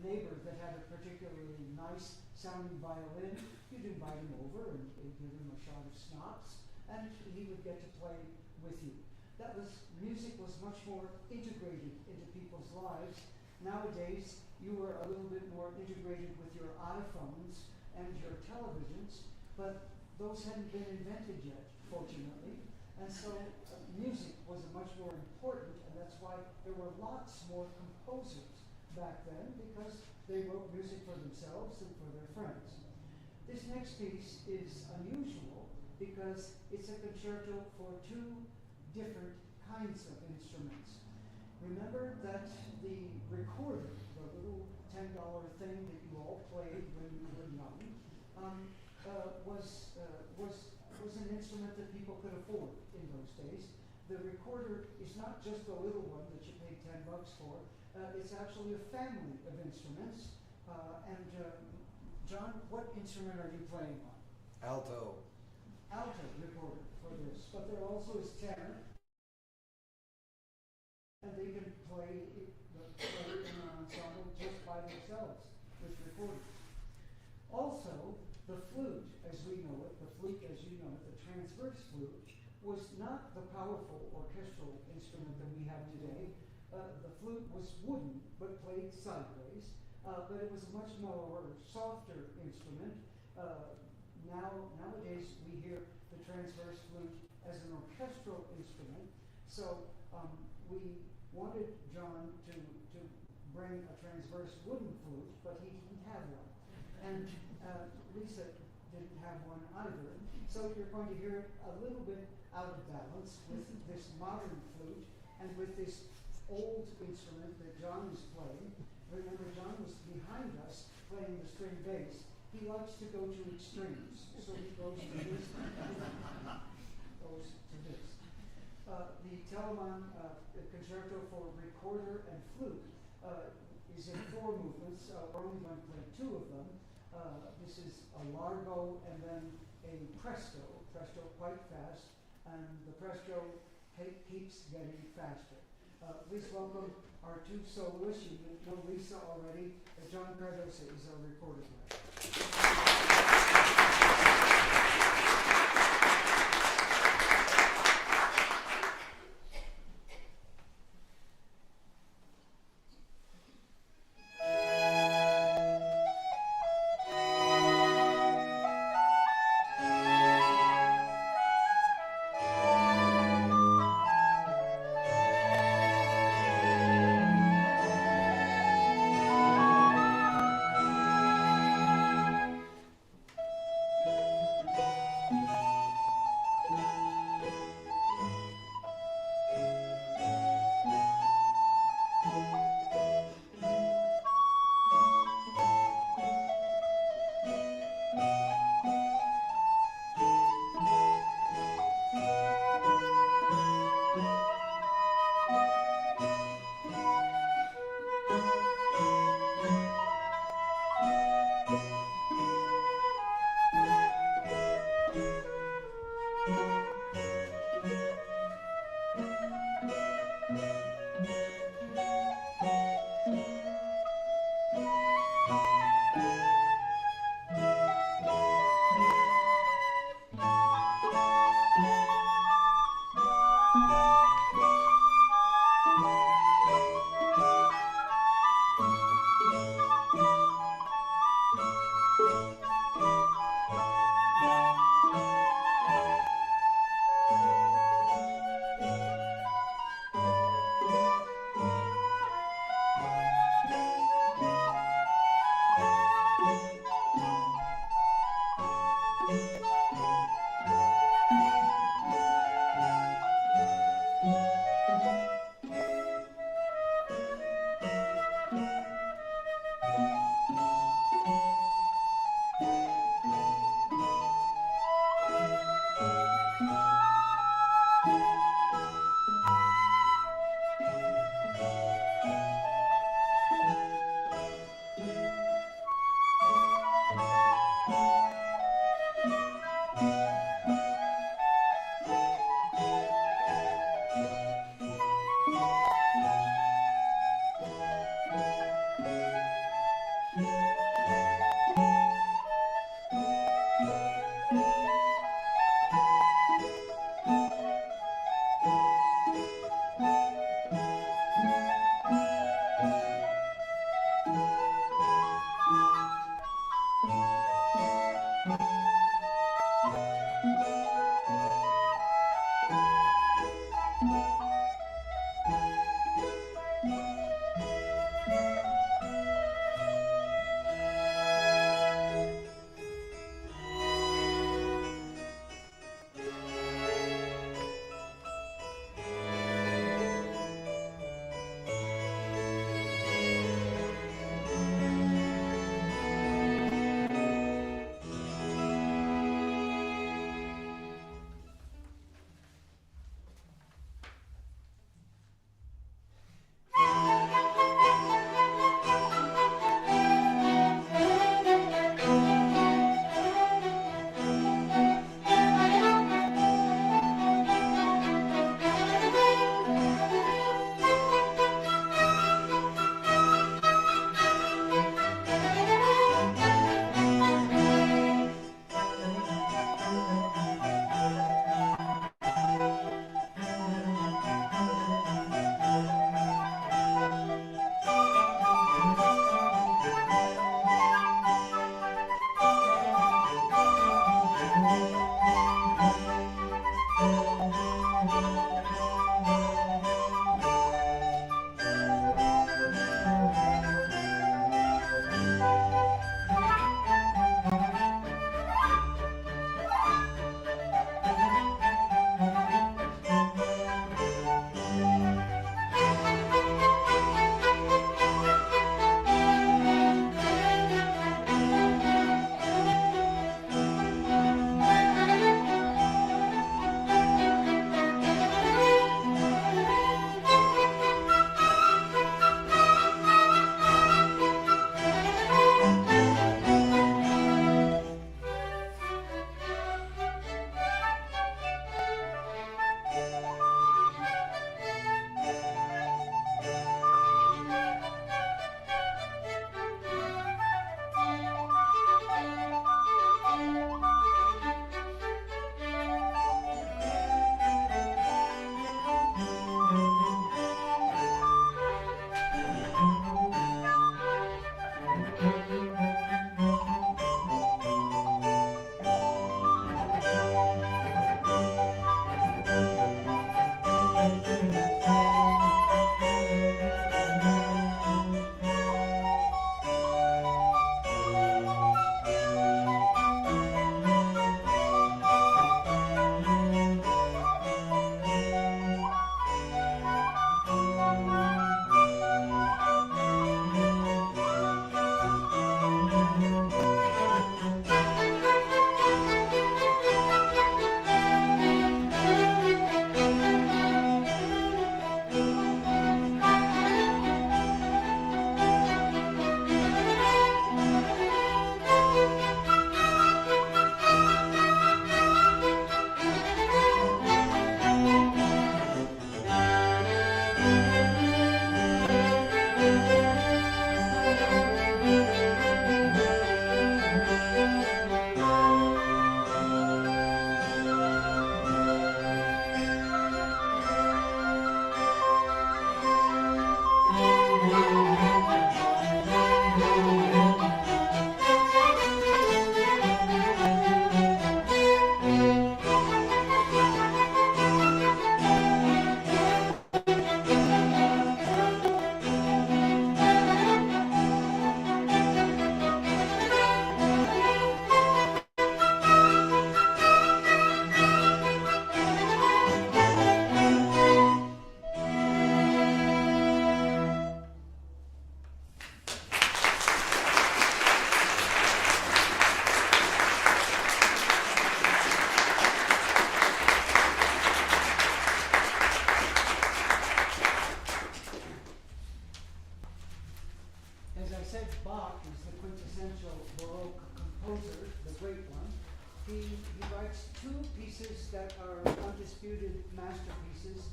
neighbor that had a particularly nice sounding violin, you'd invite him over and give him a shot of schnapps, and he would get to play with you. Music was much more integrated into people's lives. Nowadays, you are a little bit more integrated with your iPhones and your televisions, but those hadn't been invented yet, fortunately. And so music was much more important, and that's why there were lots more composers back then, because they wrote music for themselves and for their friends. This next piece is unusual because it's a concerto for 2 different kinds of instruments. Remember that the recorder, the little $10 thing that you all played when you were young, was an instrument that people could afford in those days. The recorder is not just a little one that you paid $10 for. It's actually a family of instruments. John, what instrument are you playing on? Alto. Alto recorder for this, but there also is tenor, and they can play in an ensemble just by themselves with recorders. Also, the flute, as we know it, the flute as you know it, the transverse flute, was not the powerful orchestral instrument that we have today. The flute was wooden, but played sideways, but it was a much more softer instrument. Nowadays we hear the transverse flute as an orchestral instrument, so we wanted John to bring a transverse wooden flute, but he didn't have one. And Lisa didn't have one either. So you're going to hear it a little bit out of balance with this modern flute and with this old instrument that John is playing. Remember, John was behind us playing the string bass. He likes to go to extremes, so he goes to this, goes to this. The Telemann Concerto for recorder and flute is in 4 movements. We're only going to play 2 of them. This is a Largo and then a Presto quite fast, and the Presto keeps getting faster. Please welcome our 2 soloists. You know Lisa already. John Cardosa is our recorder player. I said, Bach is the quintessential Baroque composer, the great one. He writes two pieces that are undisputed masterpieces,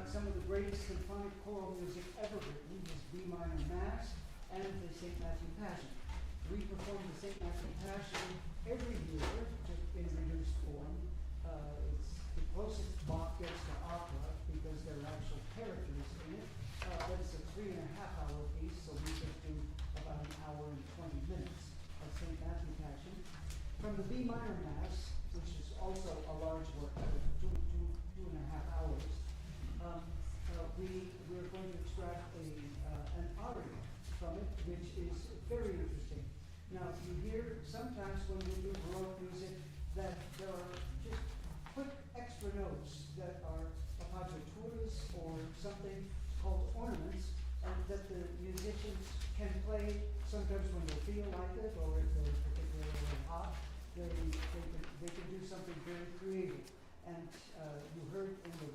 some of the greatest symphonic choral music ever written, his B minor Mass and the St. Matthew Passion. We perform the St. Matthew Passion every year in reduced form. It's the closest Bach gets to opera because there are actual characters in it, but it's a 3.5-hour piece, so we just do about an hour and 20 minutes of St. Matthew Passion. From the B minor Mass, which is also a large work, 2.5 hours, we're going to extract an aria from it, which is very interesting. Now, you hear sometimes when we do Baroque music that there are just quick extra notes that are appoggiaturas or something called ornaments, and that the musicians can play sometimes when they feel like it, or if they're particularly hot, they can do something very creative. And you heard in the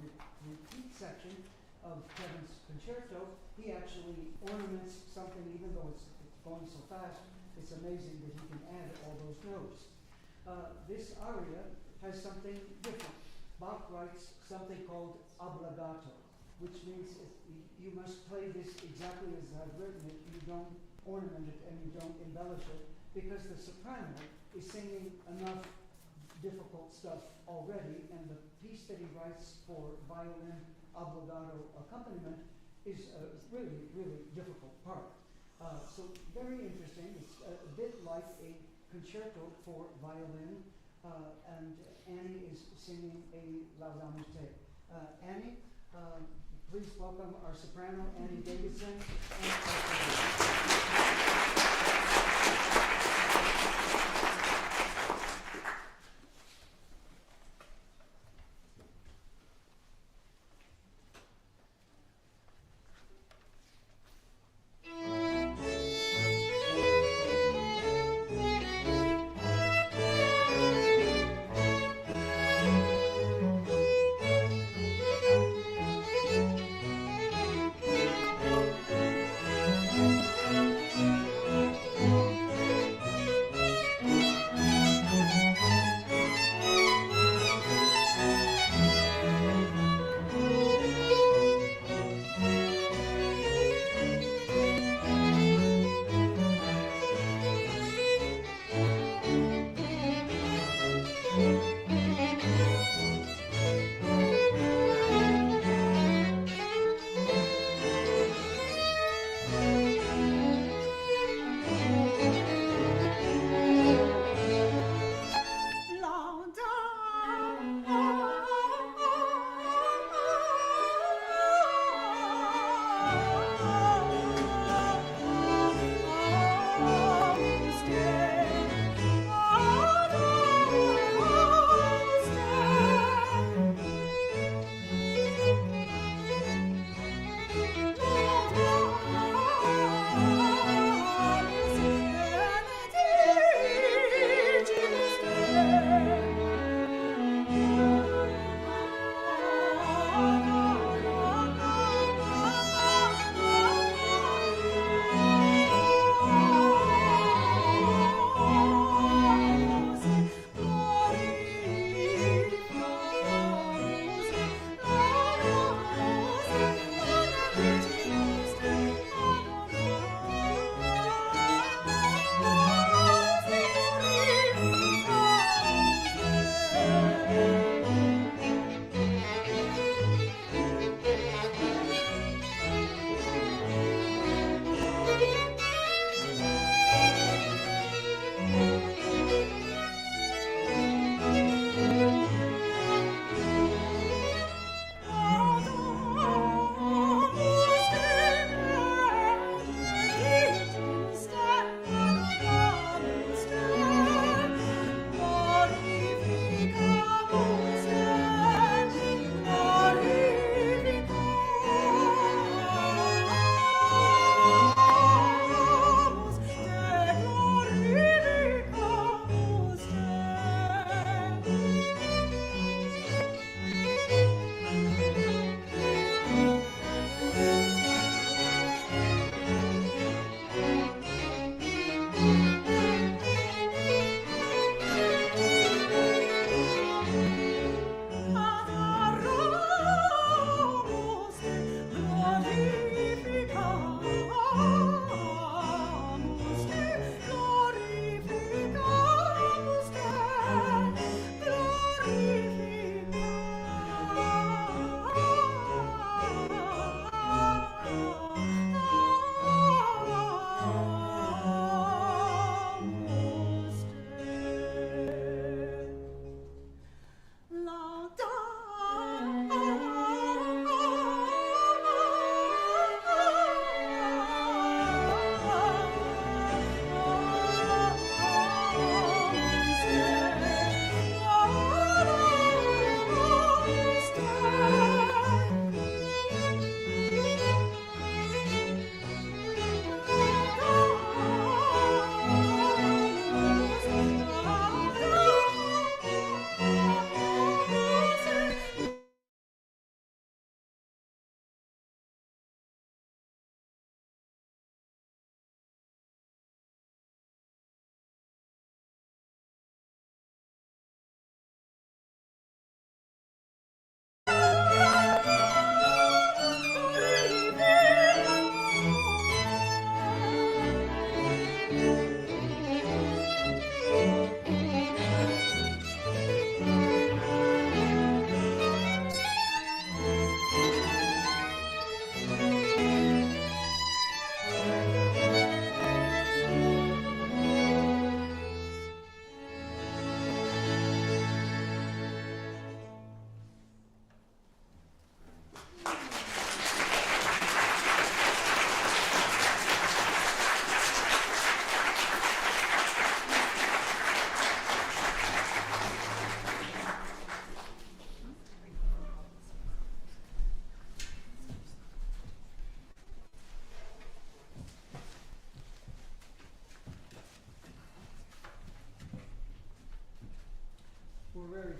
repeat section of Kevin's concerto, he actually ornaments something, even though it's going so fast. It's amazing that he can add all those notes. This aria has something different. Bach writes something called obbligato, which means you must play this exactly as I've written it. You don't ornament it and you don't embellish it, because the soprano is singing enough difficult stuff already, and the piece that he writes for violin obbligato accompaniment is a really, really difficult part. So very interesting. It's a bit like a concerto for violin, and Annie is singing a Laudamus Te. Annie, please welcome our soprano, Annie Davidson.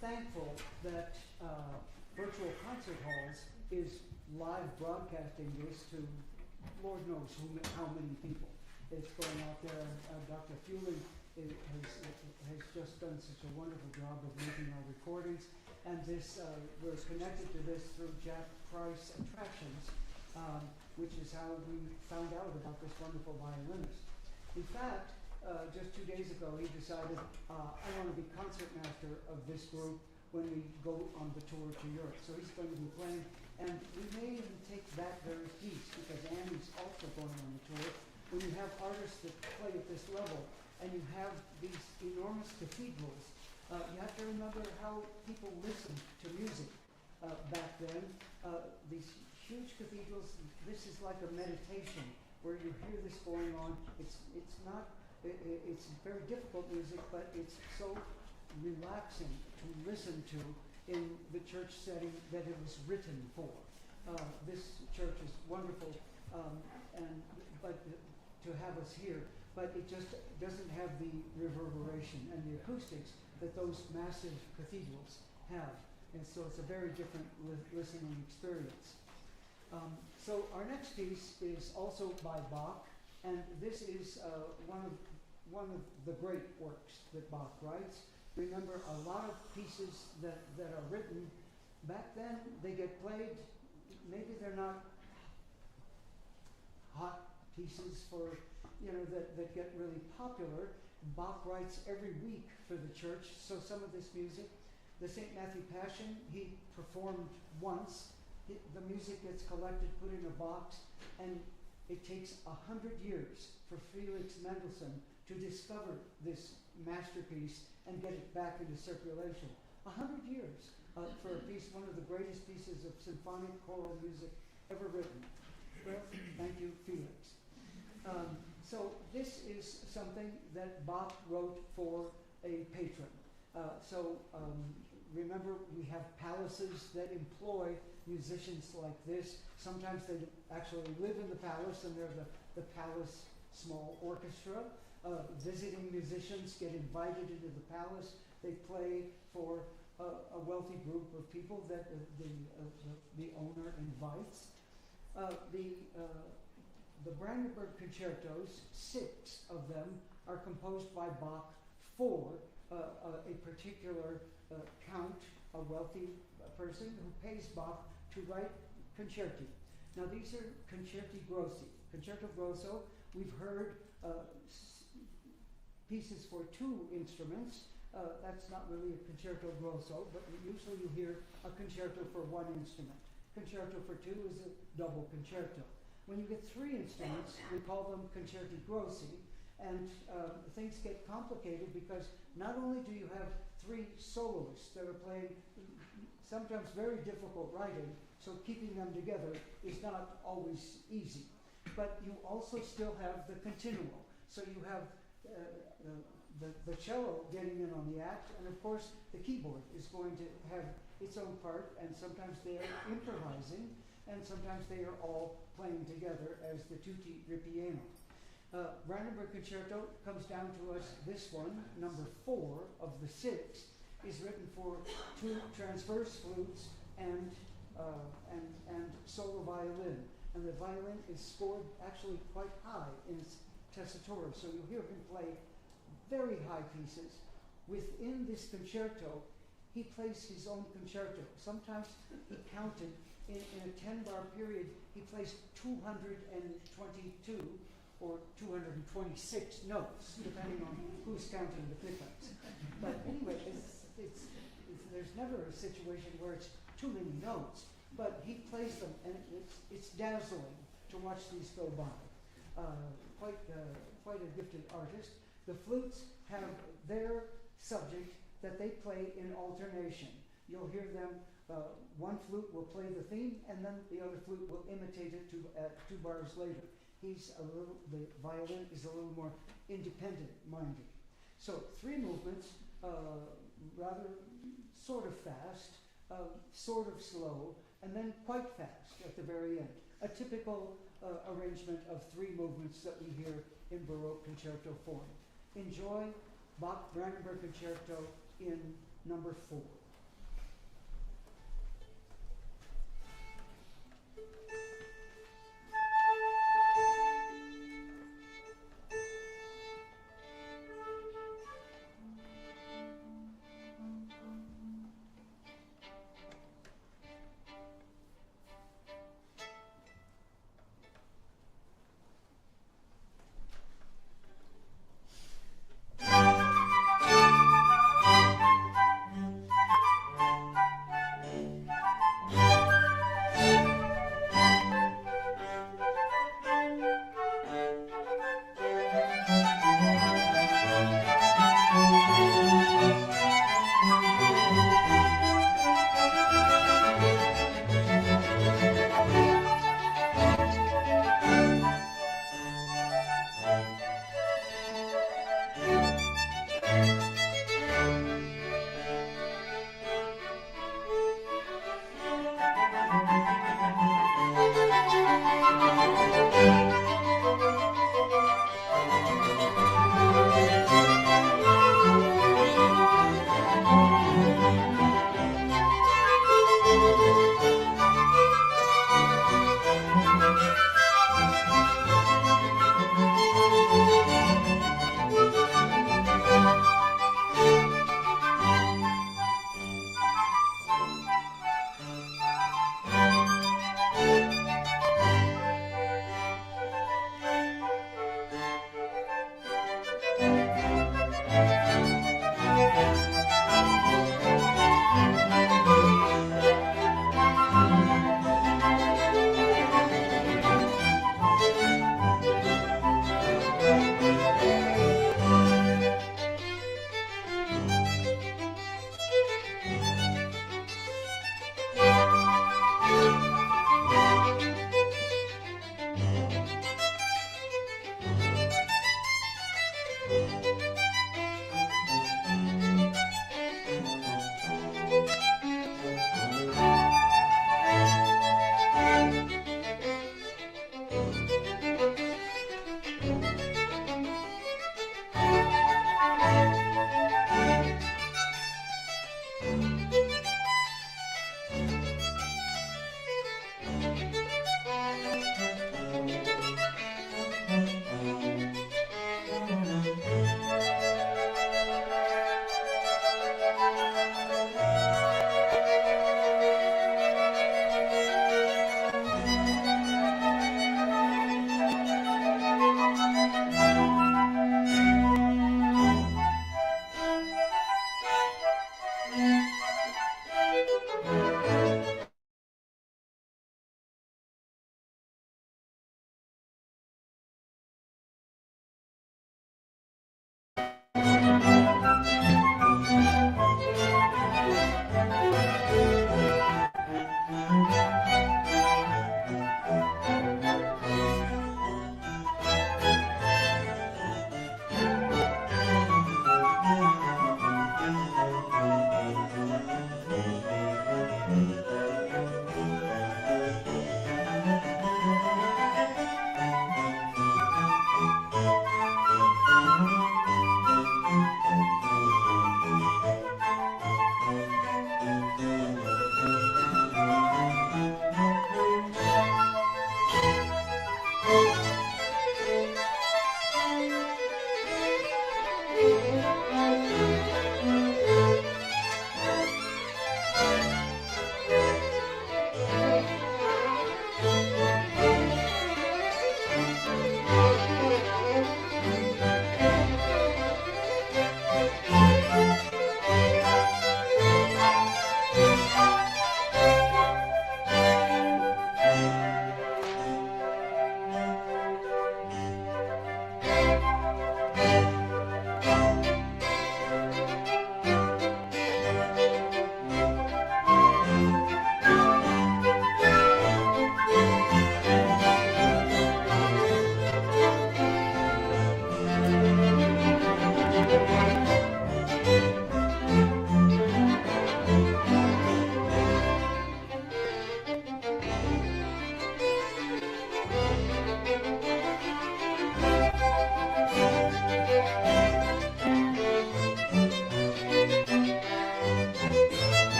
thankful that virtual concert halls is live broadcasting this to Lord knows how many people. It's going out there. Dr. Philipp has just done such a wonderful job of making our recordings. And this we're connected to this through Jack Price Attractions, which is how we found out about this wonderful violinist. In fact, just 2 days ago, he decided, I want to be concertmaster of this group when we go on the tour to Europe. So he's going to be playing, and we may even take that very piece, because Annie's also going on the tour. When you have artists that play at this level, and you have these enormous cathedrals, you have to remember how people listened to music back then. These huge cathedrals, this is like a meditation, where you hear this going on. It's very difficult music, but it's so relaxing to listen to in the church setting that it was written for. This church is wonderful, but to have us here, but it just doesn't have the reverberation and the acoustics that those massive cathedrals have, and so it's a very different listening experience. So our next piece is also by Bach, and this is one of the great works that Bach writes. Remember, a lot of pieces that are written back then, they get played. Maybe they're not hot pieces for that get really popular. Bach writes every week for the church, so some of this music, the St. Matthew Passion, he performed once. The music gets collected, put in a box, and it takes 100 years for Felix Mendelssohn to discover this masterpiece and get it back into circulation. 100 years for a piece, one of the greatest pieces of symphonic choral music ever written. Well, thank you, Felix. So this is something that Bach wrote for a patron. Remember, we have palaces that employ musicians like this. Sometimes they actually live in the palace, and they're the palace small orchestra. Visiting musicians get invited into the palace. They play for a wealthy group of people that the owner invites. The Brandenburg concertos, 6 of them, are composed by Bach for a particular count, a wealthy person who pays Bach to write concerti. Now these are concerti grossi. Concerto grosso, we've heard pieces for 2 instruments. That's not really a concerto grosso, but usually you hear a concerto for 1 instrument. Concerto for 2 is a double concerto. When you get 3 instruments, we call them concerti grossi, and things get complicated because not only do you have 3 soloists that are playing sometimes very difficult writing, so keeping them together is not always easy, but you also still have the continuo. So you have the cello getting in on the act, and of course the keyboard is going to have its own part, and sometimes they are improvising, and sometimes they are all playing together as the tutti ripieno. Brandenburg Concerto comes down to us. This one, number 4 of the 6, is written for 2 transverse flutes and solo violin. And the violin is scored actually quite high in its tessitura, so you'll hear him play very high pieces. Within this concerto, he plays his own concerto. Sometimes he counted in a 10-bar period, he plays 222 or 226 notes, depending on who's counting the pickups. But anyway, there's never a situation where it's too many notes, but he plays them, and it's dazzling to watch these go by. Quite a gifted artist. The flutes have their subject that they play in alternation. You'll hear them, one flute will play the theme, and then the other flute will imitate it 2 bars later. The violin is a little more independent-minded. So 3 movements, rather sort of fast, sort of slow, and then quite fast at the very end. A typical arrangement of 3 movements that we hear in Baroque concerto form. Enjoy Bach Brandenburg Concerto in number 4.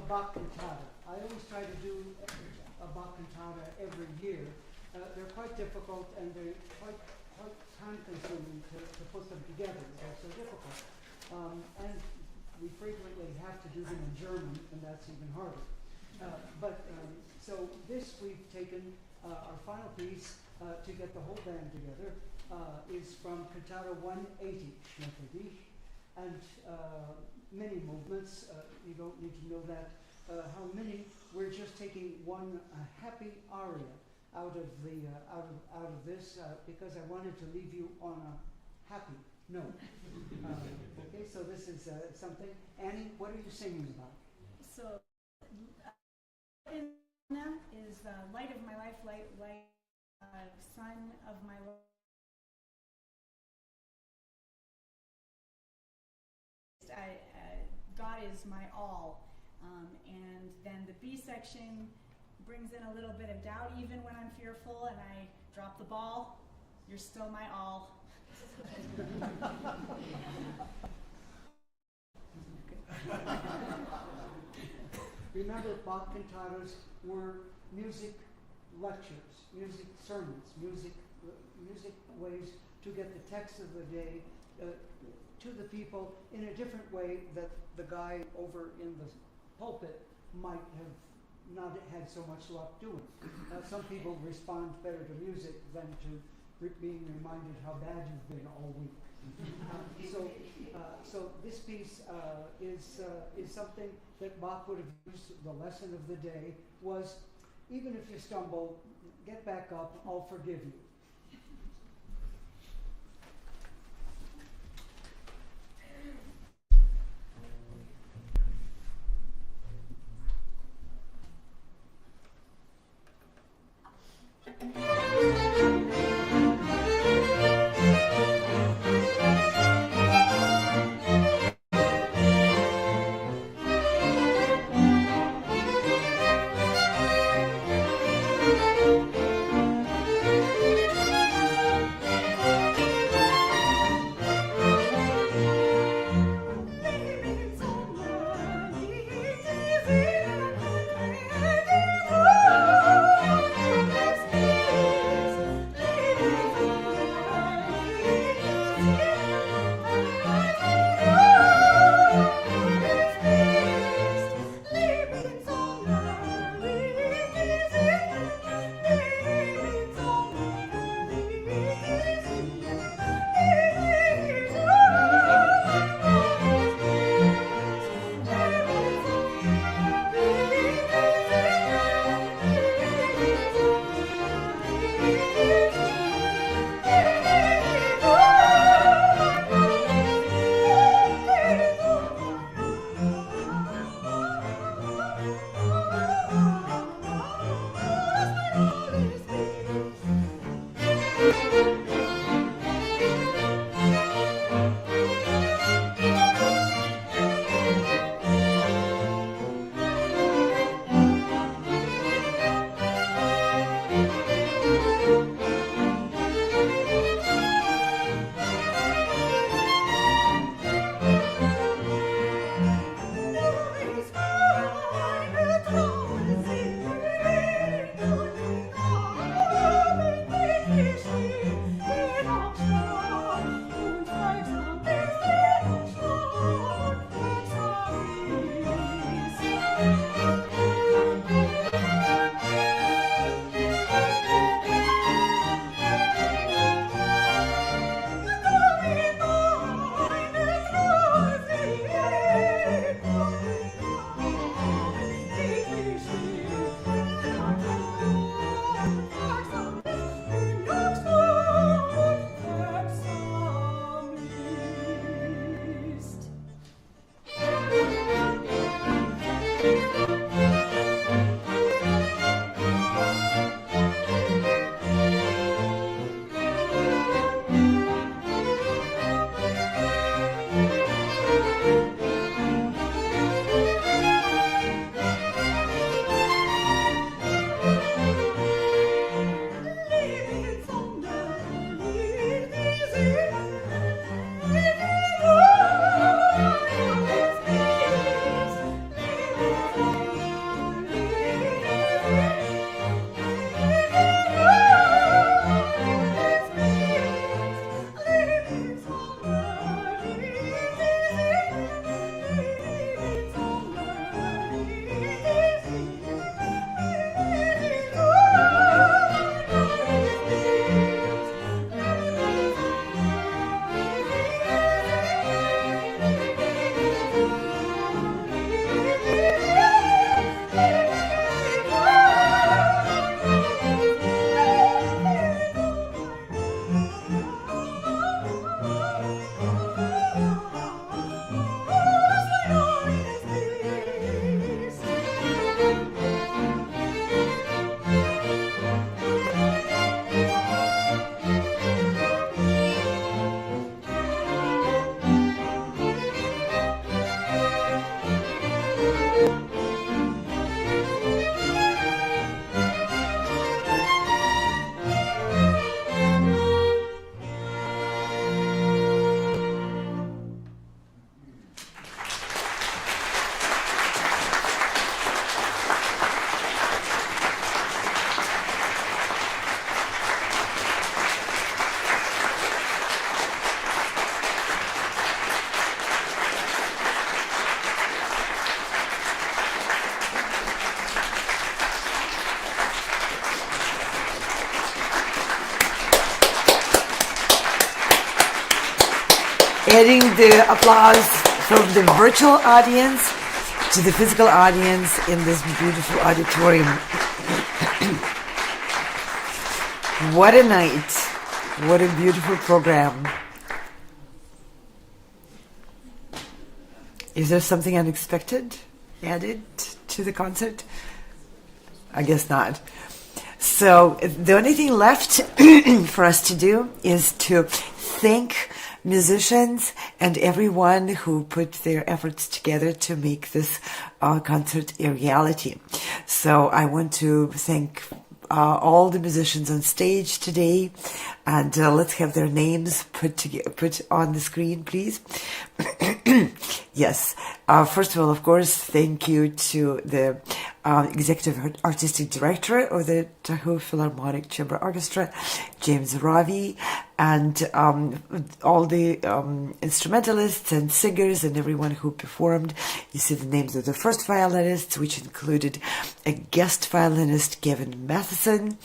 Bach cantata. I always try to do a Bach cantata every year. They're quite difficult and they're quite time-consuming to put them together. They're so difficult. And we frequently have to do them in German, and that's even harder. So this we've taken, our final piece to get the whole band together is from Cantata 180, Schnecke dich, and many movements. You don't need to know that how many. We're just taking one happy aria out of the out of this because I wanted to leave you on a happy note. Okay, so this is something. Annie, what are you singing about? So, is light of my life, light, sun of my life. God is my all. And then the B section brings in a little bit of doubt even when I'm fearful and I drop the ball. You're still my all. Remember, Bach cantatas were music lectures, music sermons, music ways to get the text of the day to the people in a different way that the guy over in the pulpit might have not had so much luck doing. Some people respond better to music than to being reminded how bad you've been all week. So this piece is something that Bach would have used. The lesson of the day was, even if you stumble, get back up, I'll forgive you. adding the applause from the virtual audience to the physical audience in this beautiful auditorium. What a night. What a beautiful program. Is there something unexpected added to the concert? I guess not. So the only thing left for us to do is to thank musicians and everyone who put their efforts together to make this concert a reality. So I want to thank all the musicians on stage today, and let's have their names put on the screen, please. Yes. First of all, of course, thank you to the Executive Artistic Director of the Tahoe Philharmonic Chamber Orchestra, James Rawie, and all the instrumentalists and singers and everyone who performed. You see the names of the first violinists, which included a guest violinist, Kevin Matheson,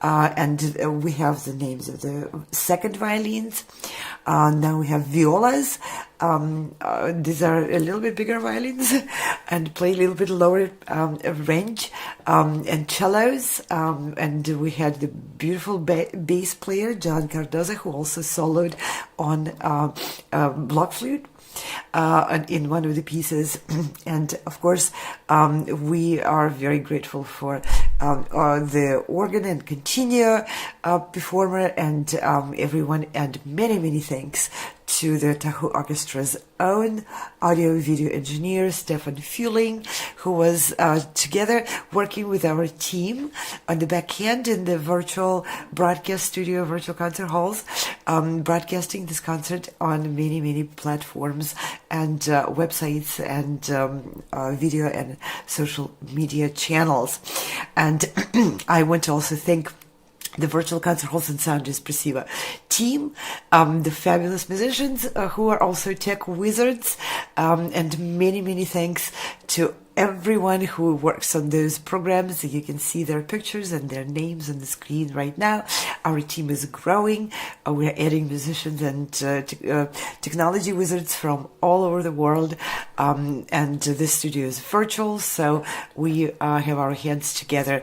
and we have the names of the second violins. Now we have violas. These are a little bit bigger violins and play a little bit lower range, and cellos, and we had the beautiful bass player John Cardoza, who also soloed on block flute in one of the pieces. And of course, we are very grateful for the organ and Continuo performer and everyone, and many thanks to the Tahoe Orchestra's own audio-video engineer, Stefan Fuehling, who was together working with our team on the back end in the virtual broadcast studio, virtual concert halls, broadcasting this concert on many platforms and websites and video and social media channels. And I want to also thank the Virtual Concert Halls and Sound Espressiva team, the fabulous musicians who are also tech wizards, and many thanks to everyone who works on those programs. You can see their pictures and their names on the screen right now. Our team is growing. We're adding musicians and technology wizards from all over the world, and this studio is virtual, so we have our hands together,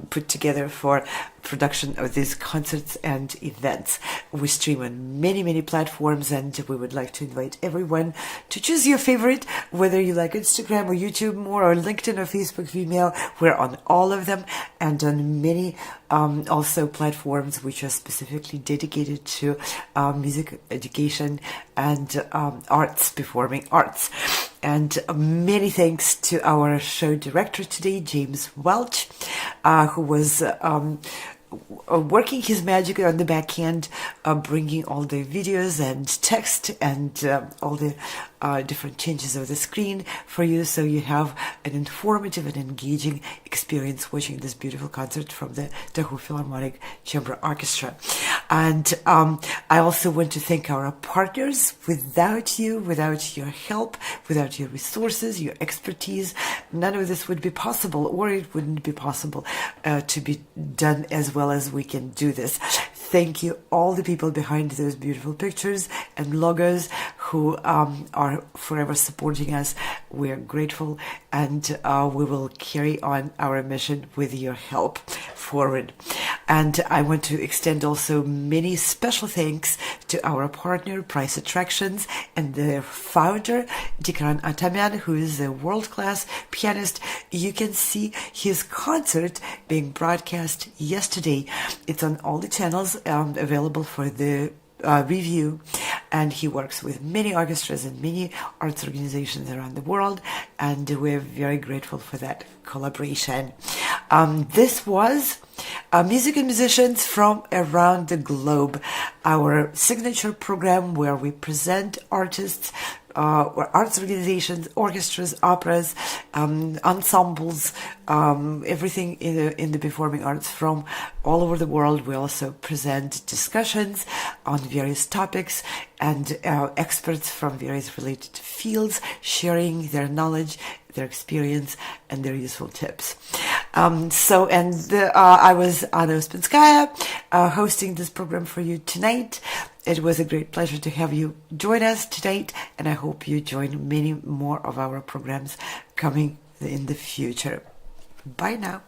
put together for production of these concerts and events. We stream on many platforms, and we would like to invite everyone to choose your favorite, whether you like Instagram or YouTube more, or LinkedIn or Facebook, Vimeo. We're on all of them, and on many also platforms which are specifically dedicated to music education and arts, performing arts. And many thanks to our show director today, James Welch, who was working his magic on the back end, bringing all the videos and text and all the different changes of the screen for you, so you have an informative and engaging experience watching this beautiful concert from the Tahoe Philharmonic Chamber Orchestra. And I also want to thank our partners. Without you, without your help, without your resources, your expertise, none of this would be possible, or it wouldn't be possible to be done as well as we can do this. Thank you, all the people behind those beautiful pictures and logos who are forever supporting us. We are grateful, and we will carry on our mission with your help forward. And I want to extend also many special thanks to our partner, Price Attractions, and their founder, Dikran Ataman, who is a world-class pianist. You can see his concert being broadcast yesterday. It's on all the channels available for the review, and he works with many orchestras and many arts organizations around the world, and we're very grateful for that collaboration. This was Music and Musicians from Around the Globe, our signature program where we present artists, arts organizations, orchestras, operas, ensembles, everything in the performing arts from all over the world. We also present discussions on various topics, and experts from various related fields sharing their knowledge, their experience, and their useful tips. I was Anna Ospinskaya, hosting this program for you tonight. It was a great pleasure to have you join us today, and I hope you join many more of our programs coming in the future. Bye now.